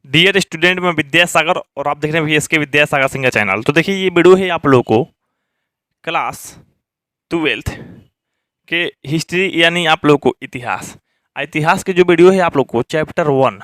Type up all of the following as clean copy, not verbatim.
Dear student, मैं विद्यासागर और आप देख रहे हैं VSK विद्यासागर सिंह का चैनल। तो देखिए, ये वीडियो है आप लोगों को क्लास 12th के हिस्ट्री यानी आप लोगों को इतिहास के जो वीडियो है आप लोग को चैप्टर 1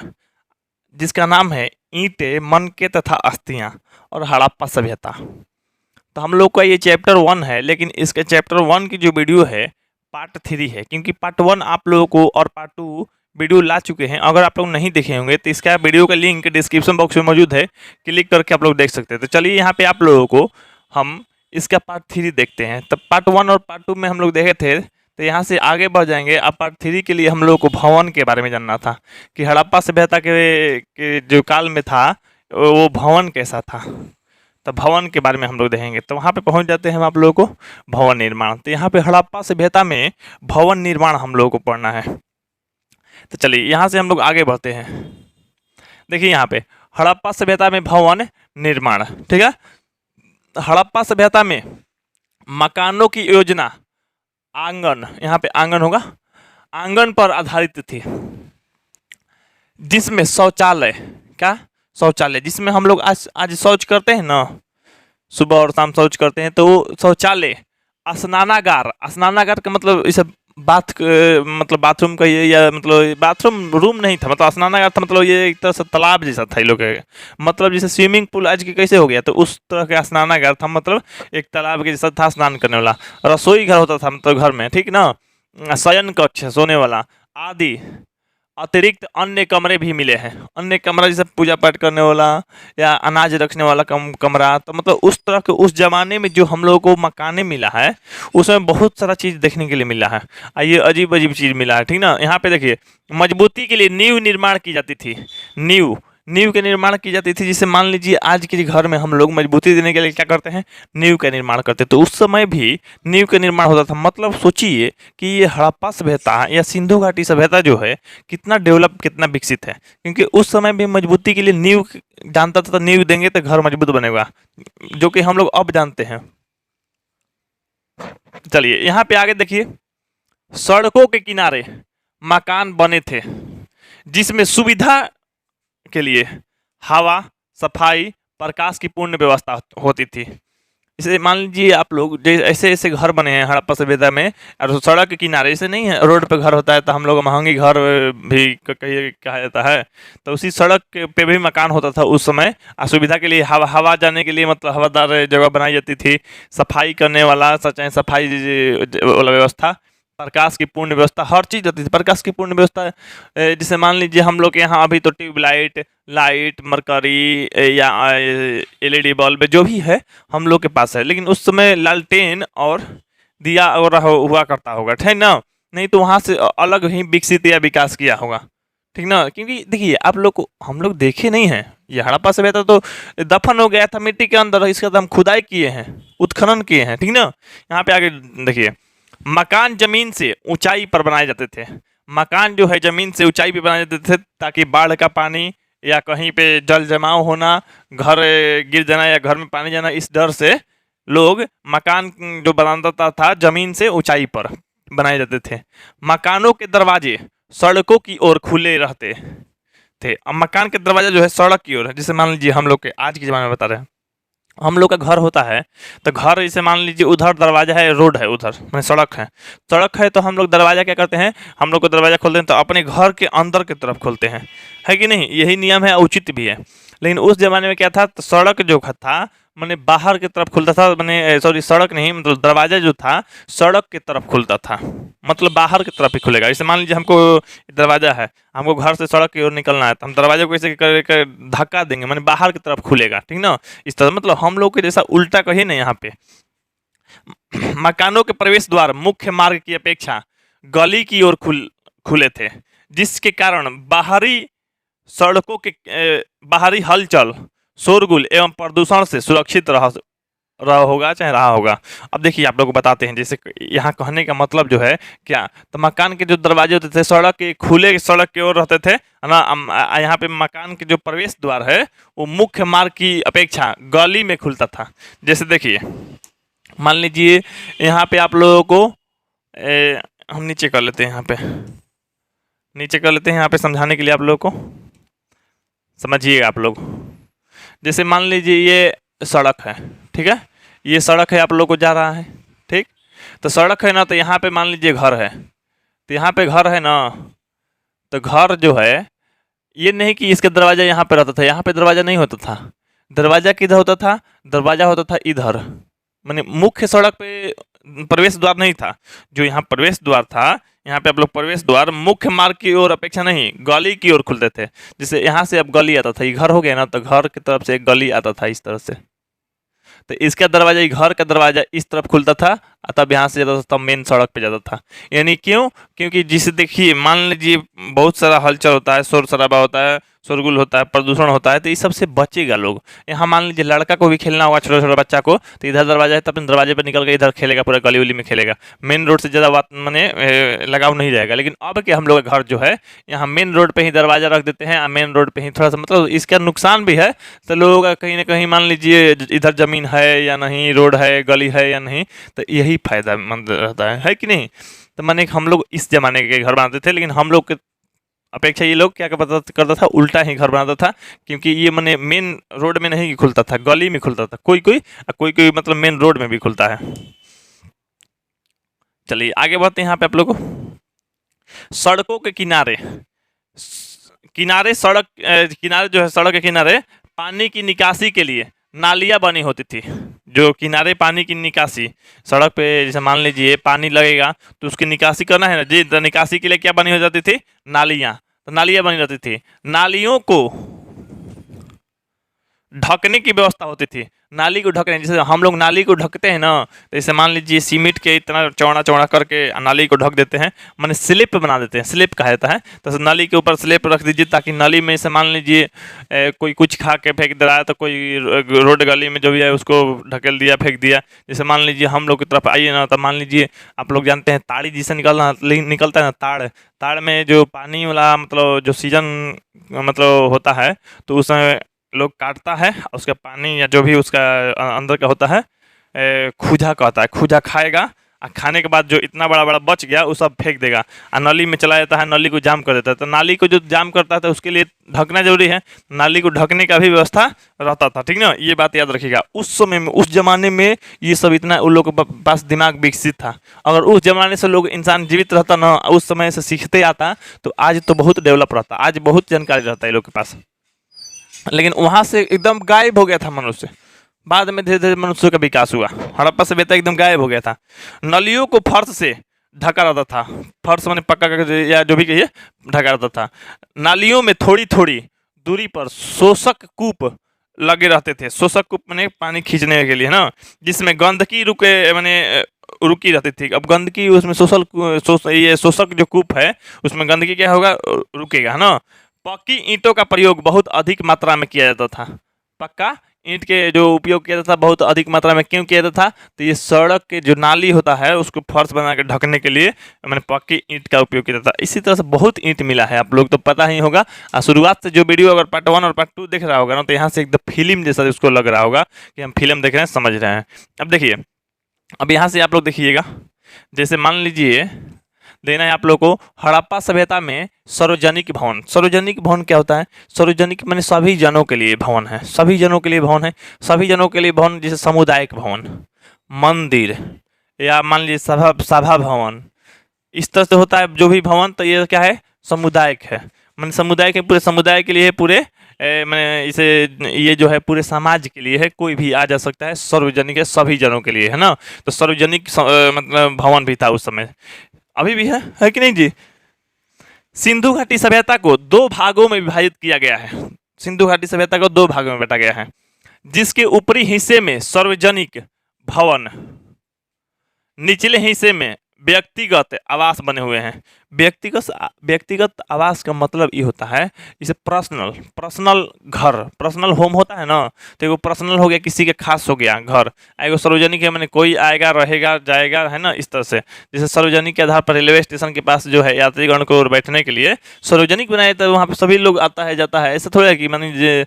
जिसका नाम है ईंटें, मनके तथा अस्थियां और हड़प्पा सभ्यता। तो हम लोग का ये चैप्टर 1 है, लेकिन इसके चैप्टर 1 की जो वीडियो है पार्ट 3 है, क्योंकि पार्ट 1 आप लोगों को और पार्ट 2 वीडियो ला चुके हैं। अगर आप लोग नहीं देखे होंगे तो इसका वीडियो का लिंक डिस्क्रिप्शन बॉक्स में मौजूद है, क्लिक करके आप लोग देख सकते हैं। तो चलिए यहाँ पे आप लोगों को हम इसका पार्ट 3 देखते हैं। तब पार्ट 1 और पार्ट 2 में हम लोग देखे थे, तो यहाँ से आगे बढ़ जाएंगे। अब पार्ट 3 के लिए हम लोग को भवन के बारे में जानना था कि हड़प्पा सभ्यता के जो काल में था वो भवन कैसा था। तो भवन के बारे में हम लोग देखेंगे। तो वहाँ पे पहुँच जाते हैं हम आप लोगों को भवन निर्माण। तो यहाँ पे हड़प्पा सभ्यता में भवन निर्माण हम लोगों को पढ़ना है। तो चलिए यहाँ से हम लोग आगे बढ़ते हैं। देखिए यहाँ पे हड़प्पा सभ्यता में भवन निर्माण, ठीक है। हड़प्पा सभ्यता में मकानों की योजना आंगन, यहाँ पे आंगन होगा, आंगन पर आधारित थी, जिसमें शौचालय, क्या शौचालय, जिसमें हम लोग आज शौच करते हैं ना, सुबह और शाम शौच करते हैं, तो शौचालय, स्नानागार का मतलब इसे मतलब बाथरूम का ये, या मतलब बाथरूम रूम नहीं था, मतलब स्नानागार था, मतलब ये एक तरह से तालाब जैसा था। ये लोग मतलब जैसे स्विमिंग पूल आज के कैसे हो गया, तो उस तरह का स्नानागार था, मतलब एक तालाब के जैसा था, स्नान करने वाला। रसोई घर होता था मतलब घर में, ठीक ना। शयन कक्ष, सोने वाला आदि अतिरिक्त अन्य कमरे भी मिले हैं। अन्य कमरा जैसे पूजा पाठ करने वाला या अनाज रखने वाला कमरा। तो मतलब उस तरह के उस जमाने में जो हम लोगों को मकाने मिला है, उसमें बहुत सारा चीज़ देखने के लिए मिला है। ये अजीब अजीब चीज़ मिला है, ठीक ना। यहाँ पे देखिए, मजबूती के लिए नींव निर्माण की जाती थी। नींव के निर्माण की जाती थी, जिसे मान लीजिए आज के घर में हम लोग मजबूती देने के लिए क्या करते हैं, नींव का निर्माण करते हैं। तो उस समय भी नींव का निर्माण होता था। मतलब सोचिए कि ये हड़प्पा सभ्यता या सिंधु घाटी सभ्यता जो है कितना डेवलप, कितना विकसित है, क्योंकि उस समय भी मजबूती के लिए नींव जानता था। नींव देंगे तो घर मजबूत बनेगा, जो कि हम लोग अब जानते हैं। चलिए यहाँ पे आगे देखिए, सड़कों के किनारे मकान बने थे, जिसमें सुविधा के लिए हवा, सफाई, प्रकाश की पूर्ण व्यवस्था होती थी। इसे मान लीजिए आप लोग ऐसे ऐसे घर बने हैं हड़प्पा सभ्यता में, और सड़क के किनारे, ऐसे नहीं है रोड पे घर होता है तो हम लोग महंगी घर भी कहीं कहा जाता है, तो उसी सड़क पे भी मकान होता था उस समय। सुविधा के लिए हवा जाने के लिए, मतलब हवादार जगह बनाई जाती थी, सफाई करने वाला, चाहे सफाई वाला व्यवस्था, प्रकाश की पूर्ण व्यवस्था, हर चीज़ होती थी। प्रकाश की पूर्ण व्यवस्था जैसे मान लीजिए हम लोग के यहाँ अभी तो ट्यूबलाइट, लाइट, मरकरी या LED बल्ब जो भी है हम लोग के पास है, लेकिन उस समय लालटेन और दिया और हुआ करता होगा, ठीक ना। नहीं तो वहाँ से अलग ही विकसित या विकास किया होगा, ठीक ना। क्योंकि देखिए आप लोग को, हम लोग देखे नहीं हैं, ये हड़प्पा सभ्यता तो दफन हो गया था मिट्टी के अंदर, इसका तो हम खुदाई किए हैं, उत्खनन किए हैं, ठीक ना। यहाँ पे आगे देखिए, मकान जमीन से ऊंचाई पर बनाए जाते थे। मकान जो है जमीन से ऊंचाई पे बनाए जाते थे, ताकि बाढ़ का पानी या कहीं पे जल जमाव होना, घर गिर जाना या घर में पानी जाना, इस डर से लोग मकान जो बनाता था जमीन से ऊंचाई पर बनाए जाते थे। मकानों के दरवाजे सड़कों की ओर खुले रहते थे। अब मकान के दरवाजा जो है सड़क की ओर है, जैसे मान लीजिए हम लोग के आज के ज़माने में बता रहे हैं, हम लोग का घर होता है, तो घर जैसे मान लीजिए उधर दरवाजा है, रोड है, उधर मैंने सड़क है, तो हम लोग दरवाजा क्या करते हैं, हम लोग को दरवाजा खोलते हैं तो अपने घर के अंदर की तरफ खोलते हैं, है कि नहीं। यही नियम है, उचित भी है। लेकिन उस जमाने में क्या था, तो सड़क जो था मैंने बाहर की तरफ खुलता था, मैंने सॉरी सड़क नहीं, मतलब दरवाजा जो था सड़क की तरफ खुलता था, मतलब बाहर की तरफ ही खुलेगा। जैसे मान लीजिए हमको दरवाजा है, हमको घर से सड़क की ओर निकलना है, तो हम दरवाजे को ऐसे कर धक्का देंगे, मैंने बाहर की तरफ खुलेगा, ठीक ना। इस तरह मतलब हम लोग के जैसा उल्टा कहिए ना। यहाँ पे मकानों के प्रवेश द्वार मुख्य मार्ग की अपेक्षा गली की ओर खुले थे, जिसके कारण बाहरी सड़कों के बाहरी हलचल, शोरगुल एवं प्रदूषण से सुरक्षित रहा होगा, चाहे रहा होगा। अब देखिए आप लोग को बताते हैं, जैसे यहाँ कहने का मतलब जो है क्या, तो मकान के जो दरवाजे होते थे सड़क के खुले, सड़क की ओर रहते थे ना। यहाँ पे मकान के जो प्रवेश द्वार है वो मुख्य मार्ग की अपेक्षा गली में खुलता था। जैसे देखिए मान लीजिए यहाँ पे आप लोगों को हम नीचे कर लेते हैं, यहाँ पे नीचे कर लेते हैं, यहाँ पे समझाने के लिए आप लोगों को। समझिएगा आप लोग। जैसे मान लीजिए ये सड़क है, ठीक है, ये सड़क है, आप लोग को जा रहा है, ठीक। तो सड़क है ना, तो यहाँ पे मान लीजिए घर है, तो यहाँ पे घर है ना, तो घर जो है, ये नहीं कि इसका दरवाज़ा यहाँ पे रहता था, यहाँ पे दरवाज़ा नहीं होता था। दरवाज़ा किधर होता था? दरवाज़ा होता था इधर, माने मुख्य सड़क पे प्रवेश द्वार नहीं था। जो यहाँ प्रवेश द्वार था, यहाँ पे आप लोग प्रवेश द्वार मुख्य मार्ग की ओर अपेक्षा नहीं, गली की ओर खुलते थे। जैसे यहाँ से अब गली आता था, ये घर हो गया ना, तो घर की तरफ से एक गली आता था इस तरह से। तो इसका दरवाजा, ये घर का दरवाजा इस तरफ खुलता था, तब यहाँ से जाता था, तब मेन सड़क पे जाता था। यानी क्यों? क्योंकि जिसे देखिए, मान लीजिए बहुत सारा हलचल होता है, शोर शराबा होता है, शोरगुल होता है, प्रदूषण होता है, तो इस सब से बचेगा लोग। यहाँ मान लीजिए लड़का को भी खेलना होगा, छोटा छोटा बच्चा को, तो इधर दरवाजा है, तो अपने दरवाजे पर निकल के इधर खेलेगा, पूरा गली उली में खेलेगा। मेन रोड से ज़्यादा बात माने लगाव नहीं रहेगा। लेकिन अब के हम लोग का घर जो है, यहाँ मेन रोड पे ही दरवाजा रख देते हैं, मेन रोड पे ही थोड़ा सा, मतलब इसका नुकसान भी है। तो लोगों का कहीं ना कहीं मान लीजिए इधर ज़मीन है या नहीं, रोड है, गली है या नहीं, तो यही फायदामंद रहता है कि नहीं। तो माने हम लोग इस जमाने के घर बनाते थे, लेकिन हम लोग के अपेक्षा ये लोग क्या करता था, उल्टा ही घर बनाता था। क्योंकि ये माने मेन रोड में नहीं खुलता था, गली में खुलता था, कोई कोई मतलब मेन रोड में भी खुलता है। चलिए आगे बढ़ते हैं। यहाँ पे आप लोग को सड़कों के किनारे, किनारे सड़क किनारे जो है, सड़क के किनारे पानी की निकासी के लिए नालियाँ बनी होती थी। जो किनारे पानी की निकासी, सड़क पे जैसे मान लीजिए पानी लगेगा, तो उसकी निकासी करना है ना जी, तो निकासी के लिए क्या बनी हो जाती थी? नालियाँ। तो नालियाँ बनी रहती थी, नालियों को ढकने की व्यवस्था होती थी। नाली को ढकने, जैसे हम लोग नाली को ढकते हैं ना, तो जैसे मान लीजिए सीमेंट के इतना चौड़ा चौड़ा करके नाली को ढक देते हैं, माने स्लिप बना देते हैं, स्लिप कहा जाता है। तो नाली के ऊपर स्लिप रख दीजिए, ताकि नाली में से मान लीजिए कोई कुछ खा के फेंक दे रहा है, तो कोई रोड गली में जो भी है उसको ढकेल दिया, फेंक दिया। जैसे मान लीजिए हम लोग की तरफ आइए ना, तो मान लीजिए आप लोग जानते हैं ताड़ी जिसे निकलता है ना, ताड़ में जो पानी वाला मतलब जो सीजन मतलब होता है, तो उस समय लोग काटता है, उसका पानी या जो भी उसका अंदर का होता है, खूजा कहता है, खूजा खाएगा, और खाने के बाद जो इतना बड़ा बड़ा बच गया वो सब फेंक देगा, और नाली में चला जाता है, नाली को जाम कर देता है। तो नाली को जो जाम करता है, तो उसके लिए ढकना जरूरी है, नाली को ढकने का भी व्यवस्था रहता था, ठीक ना। ये बात याद रखिएगा। उस समय में, उस जमाने में ये सब इतना उन लोगों के पास दिमाग विकसित था। अगर उस जमाने से लोग इंसान जीवित रहता ना, उस समय से सीखते आता, तो आज तो बहुत डेवलप रहता, आज बहुत जानकारी रहता है लोग के पास। लेकिन वहां से एकदम गायब हो गया था मनुष्य। बाद में धीरे धीरे मनुष्य का विकास हुआ, हड़प्पा सभ्यता एकदम गायब हो गया था। नलियों को फर्श से ढका रहता था, फर्श माने पक्का या जो भी कहिए, ढका रहता था। नालियों में थोड़ी थोड़ी दूरी पर शोषक कूप लगे रहते थे। शोषक कूप माने पानी खींचने के लिए ना, जिसमें गंदगी रुकी रहती थी। अब गंदगी उसमें ये शोषक जो कूप है, उसमें गंदगी क्या होगा, रुकेगा, है ना। पक्की ईंटों का प्रयोग बहुत अधिक मात्रा में किया जाता था। पक्का ईंट के जो उपयोग किया जाता था बहुत अधिक मात्रा में, क्यों किया जाता था? तो ये सड़क के जो नाली होता है उसको फर्श बना के ढकने के लिए मैंने पक्की ईंट का उपयोग किया जाता था। इसी तरह से बहुत ईंट मिला है, आप लोग तो पता ही होगा। शुरुआत से जो वीडियो अगर पार्ट 1 और पार्ट 2 देख रहा होगा ना, तो यहाँ से एकदम फिल्म जैसा उसको लग रहा होगा कि हम फिल्म देख रहे हैं, समझ रहे हैं। अब देखिए, अब यहाँ से आप लोग देखिएगा, जैसे मान लीजिए देना है आप लोग को, हड़प्पा सभ्यता में सार्वजनिक भवन। सार्वजनिक भवन क्या होता है? सार्वजनिक माने सभी जनों के लिए भवन है, सभी जनों के लिए भवन है, सभी जनों के लिए भवन, जैसे सामुदायिक भवन, मंदिर, या मान लीजिए सभा भवन, इस तरह से होता है जो भी भवन। तो ये क्या है? सामुदायिक है, मैंने सामुदायिक है, पूरे समुदाय के लिए है, पूरे मैंने इसे ये जो है पूरे समाज के लिए है, कोई भी आ जा सकता है, सार्वजनिक है, सभी जनों के लिए, है ना। तो सार्वजनिक मतलब भवन भी था उस समय, अभी भी है कि नहीं जी। सिंधु घाटी सभ्यता को 2 भागों में विभाजित किया गया है। सिंधु घाटी सभ्यता को 2 भागों में बांटा गया है, जिसके ऊपरी हिस्से में सार्वजनिक भवन, निचले हिस्से में व्यक्तिगत आवास बने हुए हैं। व्यक्तिगत आवास का मतलब ये होता है, जैसे पर्सनल घर, पर्सनल होम होता है ना, तो वो पर्सनल हो गया, किसी के खास हो गया घर। एगो सार्वजनिक है, मैंने कोई आएगा, रहेगा, जाएगा, है ना, इस तरह से। जैसे सार्वजनिक के आधार पर रेलवे स्टेशन के पास जो है यात्रीगण को बैठने के लिए सार्वजनिक बनाया जाता है, वहाँ पर सभी लोग आता है जाता है। ऐसा थोड़ा है कि मान लीजिए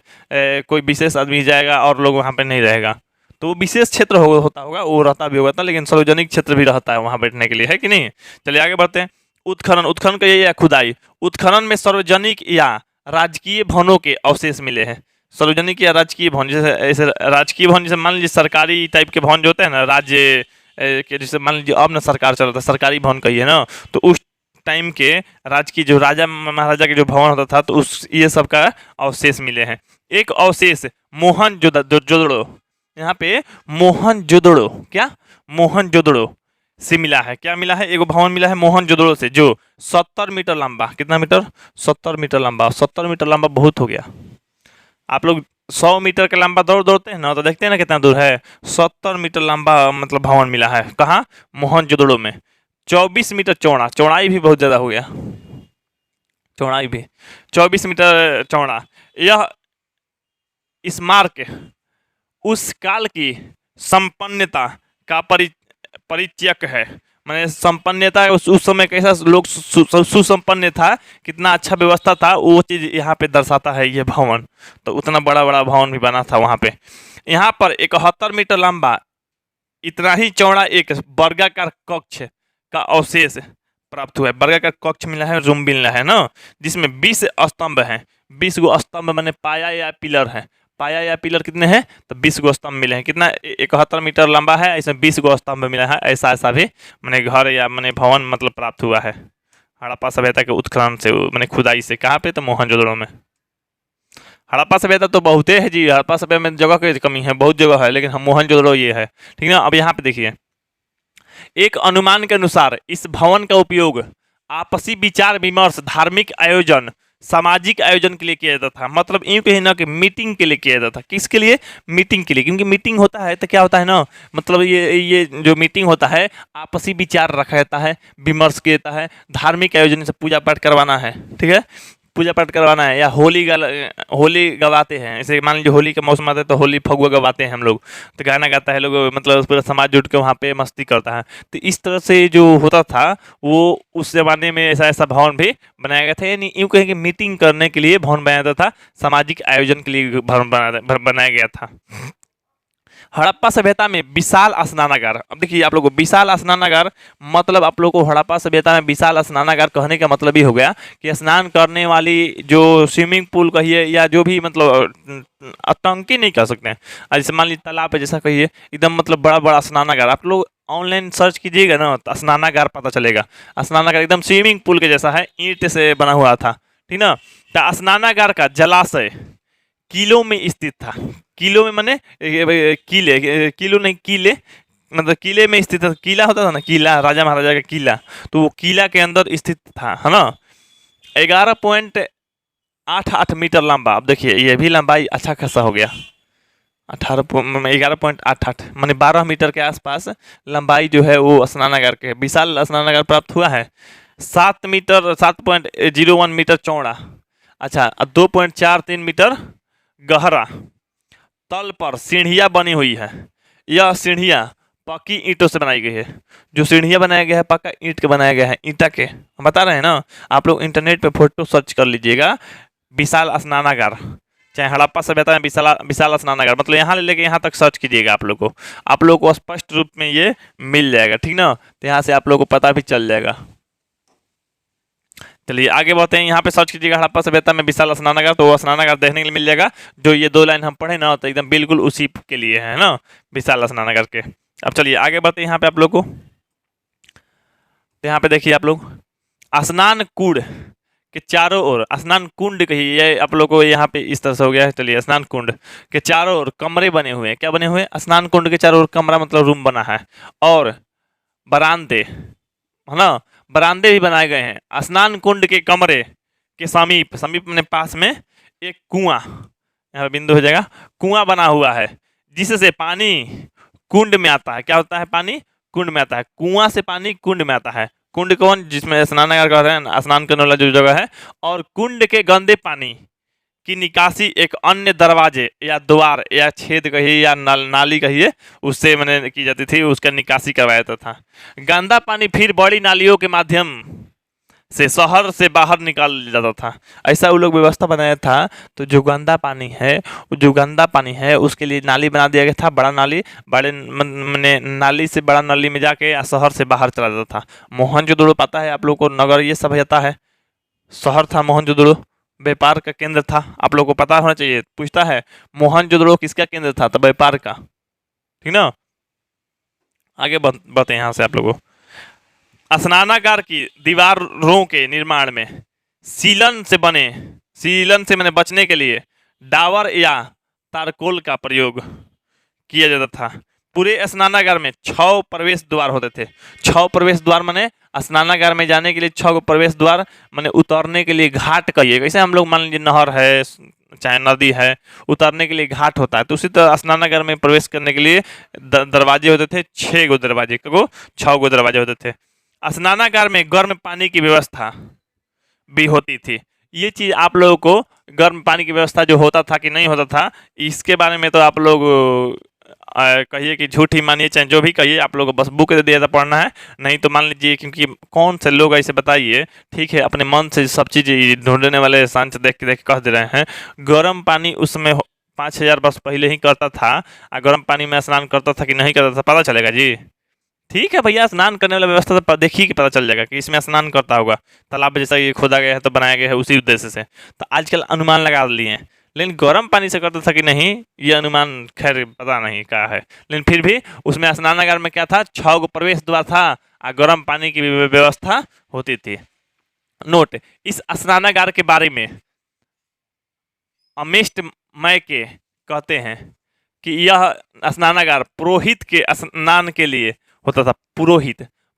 कोई विशेष आदमी जाएगा और लोग वहाँ पर नहीं रहेगा, तो वो विशेष क्षेत्र होता होगा, वो रहता भी होगा था, लेकिन सार्वजनिक क्षेत्र भी रहता है वहाँ बैठने के लिए, है कि नहीं। चलिए आगे बढ़ते हैं। उत्खनन का यही है खुदाई। उत्खनन में सार्वजनिक या राजकीय भवनों के अवशेष मिले हैं। सार्वजनिक या राजकीय भवन, जैसे ऐसे राजकीय भवन जैसे मान लीजिए सरकारी टाइप के भवन जो होते हैं ना, राज्य के, जैसे मान लीजिए अब ना सरकार चल रहा था, सरकारी भवन कहिए ना, तो उस टाइम के राजकीय जो राजा महाराजा के जो भवन होता था, तो उस ये सब का अवशेष मिले हैं। एक अवशेष मोहनजोदड़ो, यहाँ पे मोहनजोदड़ो, क्या मोहनजोदड़ो से मिला है। क्या मिला है? एगो भवन मिला है मोहनजोदड़ो से, जो 70 मीटर लंबा, कितना मीटर? 70 मीटर लंबा। 70 मीटर लंबा बहुत हो गया। आप लोग 100 मीटर के लंबा दौड़ते हैं ना, तो देखते हैं ना कितना दूर है। 70 मीटर लंबा मतलब भवन मिला है। कहाँ? मोहनजोदड़ो में। 24 मीटर चौड़ा, चौड़ाई भी बहुत ज़्यादा हो गया, चौड़ाई भी 24 मीटर चौड़ा। यह स्मारक उस काल की संपन्नता का परिचयक है। मैंने संपन्नता उस समय कैसा लोग सुसंपन्न था, कितना अच्छा व्यवस्था था, वो चीज़ यहाँ पे दर्शाता है ये भवन। तो उतना बड़ा बड़ा भवन भी बना था वहाँ पे। यहाँ पर 71 मीटर लंबा, इतना ही चौड़ा एक वर्गाकार कक्ष का अवशेष प्राप्त हुआ है। वर्गाकार कक्ष मिला है, रूम मिला है ना, जिसमें 20 स्तंभ हैं। 20 गो स्तंभ मैंने पाया या पिलर है। पाया या पिलर कितने हैं? तो 20 गो स्तंभ मिले हैं। कितना? 71 मीटर लंबा है, इसमें 20 गो स्तंभ मिला है। ऐसा भी मैंने घर या मैंने भवन मतलब प्राप्त हुआ है हड़प्पा सभ्यता के उत्खनन से, मैंने खुदाई से। कहाँ पे? तो मोहनजोदड़ो में। हड़प्पा सभ्यता तो बहुत है जी, हड़प्पा सभ्यता में जगह की कमी है, बहुत जगह है, लेकिन हम मोहनजोदड़ो ये है, ठीक है ना। अब यहाँ पे देखिए, एक अनुमान के अनुसार इस भवन का उपयोग आपसी विचार विमर्श, धार्मिक आयोजन, सामाजिक आयोजन के लिए किया जाता था। मतलब यूँ कहीं ना कि मीटिंग के लिए किया जाता था। किसके लिए? मीटिंग के लिए। क्योंकि मीटिंग होता है तो क्या होता है ना, मतलब ये जो मीटिंग होता है, आपसी विचार रखा जाता है, विमर्श किया जाता है, धार्मिक आयोजन से पूजा पाठ करवाना है, ठीक है, पूजा पाठ करवाना है, या होली गवाते हैं। जैसे मान लीजिए होली का मौसम आता है तो होली फगुआ गवाते हैं हम लोग, तो गाना गाता है लोग, मतलब पूरा समाज जुट के वहाँ पे मस्ती करता है। तो इस तरह से जो होता था, वो उस जमाने में ऐसा ऐसा भवन भी बनाया गया था। यानी यूँ कहें कि मीटिंग करने के लिए भवन बनाया जाता था, सामाजिक आयोजन के लिए भवन बनाया गया था। हड़प्पा सभ्यता में विशाल स्नानागार। अब देखिए आप लोग को, विशाल स्नानागार मतलब आप लोग को हड़प्पा सभ्यता में विशाल स्नानागार कहने का मतलब ही हो गया कि स्नान करने वाली जो स्विमिंग पूल कहिए, या जो भी मतलब टंकी नहीं कह सकते हैं, जैसे मान लीजिए तालाब है जैसा कहिए, एकदम मतलब बड़ा बड़ा स्नानागार। आप लोग ऑनलाइन सर्च कीजिएगा ना तो स्नानागार पता चलेगा। स्नानागार एकदम स्विमिंग पूल के जैसा है, ईंट से बना हुआ था, ठीक ना। तो स्नानागार का जलाशय किलो में स्थित था। किलो में माने किले, किलो नहीं किले, मतलब किले में स्थित था। किला होता था ना, किला, राजा महाराजा का किला, तो वो किला के अंदर स्थित था, है ना। 11.88 मीटर लंबा। अब देखिए ये भी लंबाई अच्छा खासा हो गया। 11.88 माने 12 मीटर के आसपास लंबाई जो है वो स्नानागार के विशाल स्नानागार प्राप्त हुआ है। 7 मीटर 7.01 मीटर चौड़ा, अच्छा 2.43 मीटर गहरा। तल पर सीढ़ियाँ बनी हुई है। यह सीढ़ियाँ पक्की ईंटों से बनाई गई है। जो सीढ़ियाँ बनाया गया है पक्का ईंट के बनाया गया है, ईंटा के। हम बता रहे हैं ना, आप लोग इंटरनेट पे फोटो सर्च कर लीजिएगा, विशाल स्नानागार, चाहे हड़प्पा सभ्यता में विशाल स्नानागार, मतलब यहाँ ले लेके यहाँ तक सर्च कीजिएगा, आप लोग को स्पष्ट रूप में ये मिल जाएगा, ठीक ना। तो यहाँ से आप लोग को पता भी चल जाएगा। चलिए आगे बढ़ते हैं। यहाँ पे सर्च कीजिएगा हड़प्पा सभ्यता में विशाल स्नानागार, तो वो स्नानागार देखने के लिए मिल जाएगा। जो ये 2 लाइन हम पढ़े ना, तो एकदम बिल्कुल उसी के लिए है ना, विशाल स्नानागार के। अब चलिए आगे बढ़ते हैं। यहाँ पे आप लोग को, तो यहाँ पे देखिए आप लोग, स्नान कुंड के चारों ओर, स्नान कुंड कहिए, ये आप लोग को यहाँ पे इस तरह से हो गया है। चलिए, स्नान कुंड के चारों ओर कमरे बने हुए हैं। क्या बने हुए? स्नान कुंड के चारों ओर कमरा मतलब रूम बना है, और बरामदे, है ना, बरामदे भी बनाए गए हैं। स्नान कुंड के कमरे के समीप में पास में एक कुआं, यहाँ पे बिंदु हो जाएगा, कुआं बना हुआ है, जिससे पानी कुंड में आता है। क्या होता है? पानी कुंड में आता है। कुआं से पानी कुंड में आता है। कुंड कौन? जिसमें स्नानागार कर रहे हैं, स्नान करने वाला जो जगह है। और कुंड के गंदे पानी की निकासी एक अन्य दरवाजे या द्वार या छेद कहिए या नाली कहिए, उससे मैंने की जाती थी, उसका निकासी करवाया जाता था। गंदा पानी फिर बड़ी नालियों के माध्यम से शहर से बाहर निकाल जाता था। ऐसा वो लोग व्यवस्था बनाया था। तो जो गंदा पानी है उसके लिए नाली बना दिया गया था, बड़ा नाली, बड़े मैंने नाली से बड़ा नाली में जाके शहर से बाहर चला जाता था। मोहनजोदड़ो पता है आप लोग को, नगर ये सभ्यता है, शहर था मोहनजोदड़ो, व्यापार का केंद्र था। आप लोगों को पता होना चाहिए। पूछता है मोहनजोदड़ो किसका केंद्र था? तो व्यापार का। ठीक ना। आगे बढ़ते हैं यहाँ से आप लोगों। स्नानागार की दीवारों के निर्माण में सीलन से मैंने बचने के लिए डावर या तारकोल का प्रयोग किया जाता था। पूरे स्नानागार में 6 प्रवेश द्वार होते थे। 6 प्रवेश द्वार माने स्नानागार में जाने के लिए 6 प्रवेश द्वार, माने उतरने के लिए घाट कहिए। कैसे हम लोग मान लीजिए नहर है चाहे नदी है, उतरने के लिए घाट होता है, तो उसी तरह स्नानागार में प्रवेश करने के लिए दरवाजे होते थे। 6 गो दरवाजे, 6 गो दरवाजे होते थे। स्नानागार में गर्म पानी की व्यवस्था भी होती थी। ये चीज़ आप लोगों को गर्म पानी की व्यवस्था जो होता था कि नहीं होता था, इसके बारे में तो आप लोग कहिए कि झूठ ही मानिए चाहे जो भी कहिए, आप लोगों को बस बुक दे दिया था पढ़ना है। नहीं तो मान लीजिए, क्योंकि कौन से लोग ऐसे बताइए, ठीक है, अपने मन से सब चीज़ ढूंढने वाले इंसान से देख के कह दे रहे हैं गर्म पानी उसमें 5000 वर्ष पहले ही करता था। गर्म पानी में स्नान करता था कि नहीं करता था, पता चलेगा जी। ठीक है भैया, स्नान करने वाला व्यवस्था तो देखिए कि पता चल जाएगा कि इसमें स्नान करता होगा। तालाब जैसा ये खोदा गया है तो बनाया गया है उसी उद्देश्य से। तो आजकल अनुमान लगा लिए हैं, लेकिन गर्म पानी से करता था कि नहीं ये अनुमान खैर पता नहीं क्या है। लेकिन फिर भी उसमें स्नानागार में क्या था, 6 गो प्रवेश द्वार था और गर्म पानी की व्यवस्था होती थी। नोट, इस स्नानागार के बारे में अमिष्ट मय के कहते हैं कि यह स्नानागार पुरोहित के स्नान के लिए होता था।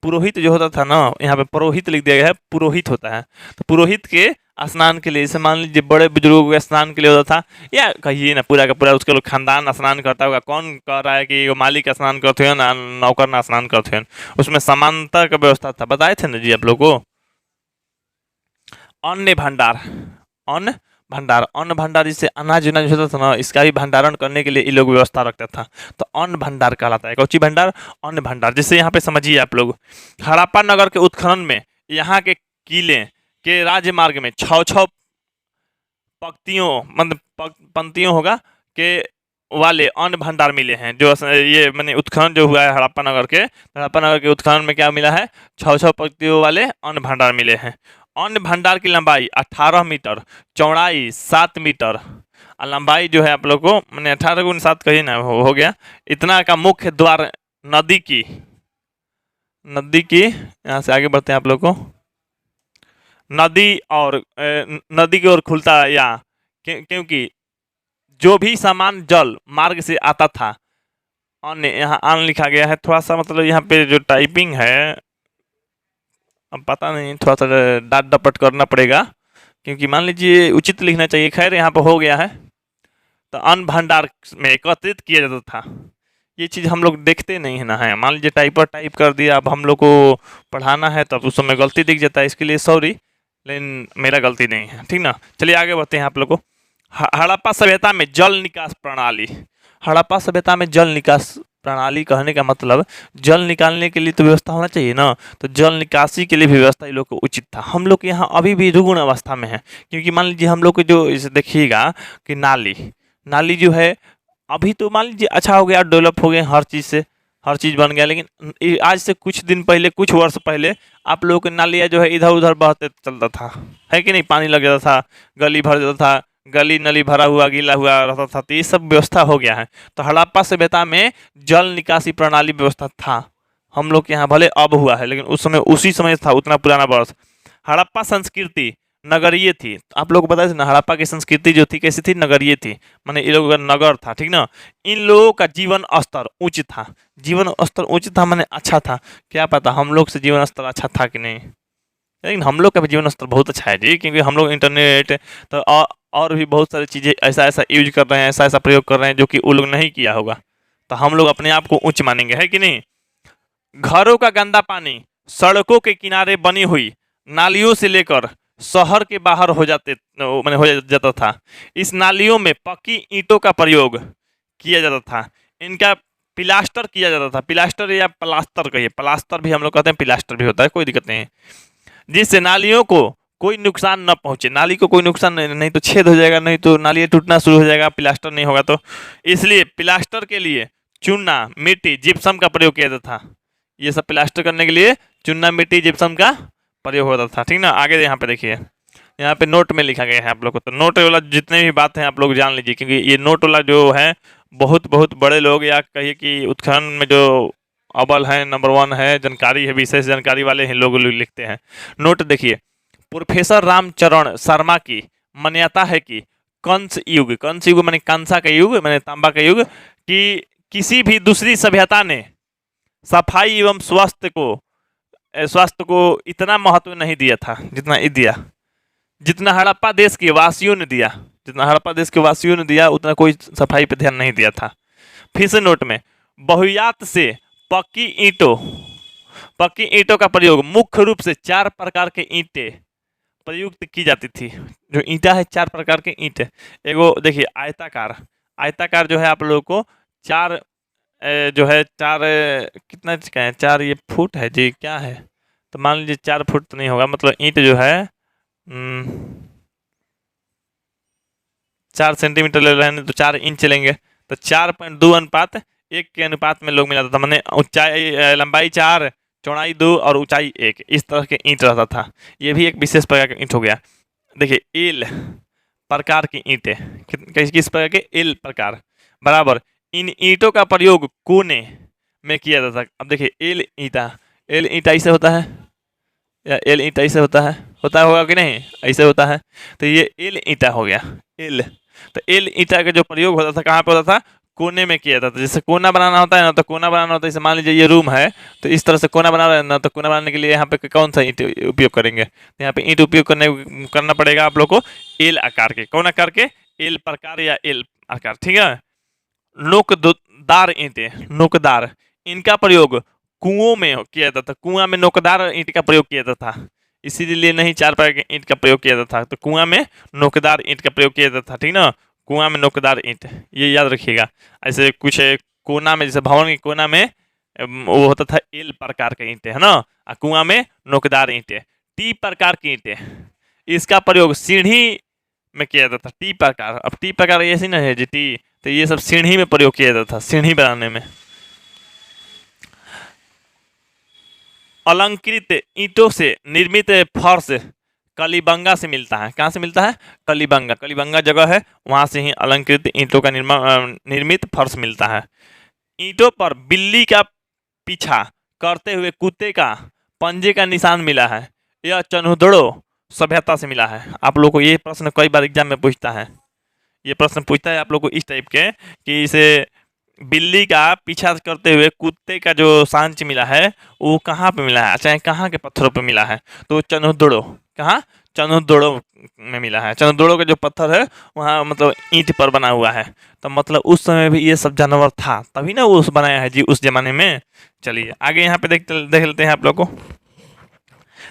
पुरोहित जो होता था ना, यहाँ पे पुरोहित लिख दिया गया है, पुरोहित होता है। तो पुरोहित के स्नान के लिए, जैसे मान लीजिए बड़े बुजुर्गों के स्नान के लिए होता था, या कहिए ना पूरा का पूरा उसके लोग खानदान स्नान करता होगा। कौन कह रहा है कि मालिक स्नान करते हैं ना नौकर ना स्नान करते हैं? उसमें समानता का व्यवस्था था, बताए थे ना जी आप लोग को। अन्न भंडार जिससे अनाज उनाज होता था ना, इसका भी भंडारण करने के लिए ये लोग व्यवस्था रखता था। तो अन्न भंडार कहलाता है। कौची भंडार? अन्न भंडार। जिससे यहाँ पे समझिए आप लोग, हड़प्पा नगर के उत्खनन में यहाँ के किले के राजमार्ग में 6 पंक्तियों मतलब पंक्तियों होगा के वाले अन्न भंडार मिले हैं। जो ये मैंने उत्खनन जो हुआ है हड़प्पा नगर के उत्खनन में क्या मिला है, 6 पंक्तियों वाले अन्न भंडार मिले हैं। अन्न भंडार की लंबाई 18 मीटर, चौड़ाई 7 मीटर और लंबाई जो है आप लोग को मैंने 18 गुण 7 कही ना, हो गया इतना का मुख्य द्वार नदी की यहाँ से आगे बढ़ते हैं आप लोग को। नदी की ओर खुलता या क्योंकि जो भी सामान जल मार्ग से आता था। अन्न, यहाँ अन्न लिखा गया है, थोड़ा सा मतलब यहाँ पे जो टाइपिंग है अब पता नहीं, थोड़ा सा डाट डपट करना पड़ेगा, क्योंकि मान लीजिए उचित लिखना चाहिए। खैर यहाँ पर हो गया है। तो अन्न भंडार में एकत्रित किया जाता था। ये चीज़ हम लोग देखते नहीं है ना, है मान लीजिए टाइपर टाइप कर दिया, अब हम लोग को पढ़ाना है तब उस समय गलती दिख जाता है, इसके लिए सॉरी, लेकिन मेरा गलती नहीं है, ठीक ना। चलिए आगे बढ़ते हैं आप लोग को। हड़प्पा सभ्यता में जल निकास प्रणाली। हड़प्पा सभ्यता में जल निकास प्रणाली कहने का मतलब जल निकालने के लिए तो व्यवस्था होना चाहिए ना, तो जल निकासी के लिए भी व्यवस्था ये लोग को उचित था। हम लोग यहाँ अभी भी रुग्ण अवस्था में है, क्योंकि मान लीजिए हम लोग को जो इसे देखिएगा कि नाली जो है अभी तो मान लीजिए अच्छा हो गया, डेवलप हो गया, हर चीज़ बन गया, लेकिन आज से कुछ दिन पहले, कुछ वर्ष पहले आप लोगों के नालियाँ जो है इधर उधर बहते चलता था, है कि नहीं, पानी लग जाता था, गली भर जाता था, गली नली भरा हुआ गीला हुआ रहता था। तो ये सब व्यवस्था हो गया है। तो हड़प्पा सभ्यता में जल निकासी प्रणाली व्यवस्था था। हम लोग के यहाँ भले अब हुआ है, लेकिन उस समय उसी समय था, उतना पुराना वर्ष। हड़प्पा संस्कृति नगरीय थी। आप लोग को पता है ना, हड़प्पा की संस्कृति जो थी कैसी थी, नगरीय थी, माने ये लोगों का नगर था, ठीक ना। इन लोगों का जीवन स्तर उच्च था। जीवन स्तर उच्च था माने अच्छा था। क्या पता हम लोग से जीवन स्तर अच्छा था कि नहीं, लेकिन हम लोग का भी जीवन स्तर बहुत अच्छा है जी, क्योंकि हम लोग इंटरनेट तो और भी बहुत सारी चीज़ें ऐसा यूज कर रहे हैं, ऐसा प्रयोग कर रहे हैं जो कि वो लोग नहीं किया होगा। तो हम लोग अपने आप को उच्च मानेंगे, है कि नहीं। घरों का गंदा पानी सड़कों के किनारे बनी हुई नालियों से लेकर शहर के बाहर हो जाता था। इस नालियों में पक्की ईंटों का प्रयोग किया जाता था। इनका पिलास्टर किया जाता था। पिलास्टर या प्लास्टर कहिए, प्लास्टर भी हम लोग कहते हैं, पिलास्टर भी होता है, कोई दिक्कत नहीं है, जिससे नालियों को कोई नुकसान न पहुंचे। नाली को कोई नुकसान नहीं तो छेद हो जाएगा, नहीं तो नाली टूटना शुरू हो जाएगा, प्लास्टर नहीं होगा तो। इसलिए प्लास्टर के लिए चूना, मिट्टी, जिप्सम का प्रयोग किया जाता था। ये सब प्लास्टर करने के लिए चूना, मिट्टी, जिप्सम का प्रयोग होता था, ठीक ना। आगे यहाँ पे देखिए, यहाँ पे नोट में लिखा गया है आप लोग को। तो नोट वाला जितने भी बात हैं आप लोग जान लीजिए, क्योंकि ये नोट वाला जो है बहुत बहुत बड़े लोग या कहिए कि उत्खनन में जो अव्वल है, नंबर 1 है, जानकारी है, विशेष जानकारी वाले हैं लोग लिखते हैं। नोट देखिए, प्रोफेसर रामचरण शर्मा की मान्यता है कि कंस युग माने कंसा का युग माने तांबा का युग, कि किसी भी दूसरी सभ्यता ने सफाई एवं स्वास्थ्य को इतना महत्व नहीं दिया था जितना ये दिया, जितना हड़प्पा देश के वासियों ने दिया, जितना हड़प्पा देश के वासियों ने दिया उतना कोई सफाई पे ध्यान नहीं दिया था। फिर से नोट में, बहुयात से पक्की ईंटों का प्रयोग मुख्य रूप से 4 प्रकार के ईंटें प्रयुक्त की जाती थी। जो ईंटा है 4 प्रकार के ईंट, एगो देखिए आयताकार जो है आप लोगों को 4 जो है 4 कितना का है, 4 ये फुट है जी, क्या है, तो मान लीजिए 4 फुट तो नहीं होगा, मतलब ईंट जो है 4 सेंटीमीटर ले रहे हैं तो 4 इंच लेंगे, तो 4.2 अनुपात 1 के अनुपात में लोग मिलाता था, मैंने ऊंचाई लंबाई 4, चौड़ाई 2 और ऊंचाई 1, इस तरह के ईंट रहता था। ये भी एक विशेष प्रकार का ईंट हो गया। देखिए एल प्रकार की ईंटें, किस प्रकार के, एल प्रकार बराबर इन ईंटों का प्रयोग कोने में किया जाता था। अब देखिए एल ईंटा ऐसे होता है या एल ईंटा ऐसे होता होगा कि नहीं, ऐसे होता है, तो ये एल ईंटा हो गया। एल, तो एल ईंटा का जो प्रयोग होता था कहाँ पे होता था, कोने में किया जाता था। जैसे कोना बनाना होता है ना, तो कोना बनाना होता है, जैसे मान लीजिए ये रूम है तो इस तरह से कोना बना रहे हैं ना, तो कोना बनाने के लिए यहाँ पे कौन सा ईंट उपयोग करेंगे, तो यहाँ पे ईंट उपयोग करना पड़ेगा आप लोग को एल आकार के, कौन आकार के, एल प्रकार या एल आकार, ठीक है। नोकदार ईंटें, नोकदार, इनका प्रयोग कुओं में किया जाता था, कुआं में नोकदार ईंट का प्रयोग किया जाता था, इसीलिए नहीं 4 प्रकार के ईंट का प्रयोग किया जाता था, तो कुआं में नोकदार ईंट का प्रयोग किया जाता था, ठीक ना, कुआं में नोकदार ईंट, ये याद रखिएगा। ऐसे कुछ कोना में, जैसे भवन के कोना में वो होता था एल प्रकार के ईंटें, है ना, और कुआं में नोकदार ईंटें। टी प्रकार की ईंटें, इसका प्रयोग सीढ़ी में किया जाता था, टी प्रकार। अब टी प्रकार ऐसी ना है जी टी, तो ये सब सीढ़ी में प्रयोग किया जाता था, सीढ़ी बनाने में। अलंकृत ईंटों से निर्मित फर्श कलीबंगा से मिलता है, कहाँ से मिलता है, कलीबंगा जगह है, वहां से ही अलंकृत ईंटों का निर्मित फर्श मिलता है। ईंटों पर बिल्ली का पीछा करते हुए कुत्ते का पंजे का निशान मिला है, यह चन्हुदड़ो सभ्यता से मिला है। आप लोग को ये प्रश्न कई बार एग्जाम में पूछता है, ये प्रश्न पूछता है आप लोग को इस टाइप के कि इसे बिल्ली का पीछा करते हुए कुत्ते का जो सांच मिला है वो कहाँ पे मिला है, चाहे कहाँ के पत्थरों पे मिला है, तो चन्हुदड़ो, कहाँ, चन्हुदड़ो में मिला है। चन्हुदड़ो का जो पत्थर है वहाँ मतलब ईंट पर बना हुआ है, तो मतलब उस समय भी ये सब जानवर था, तभी ना वो उस बनाया है जी उस जमाने में। चलिए आगे यहाँ पे देख लेते हैं आप लोग को।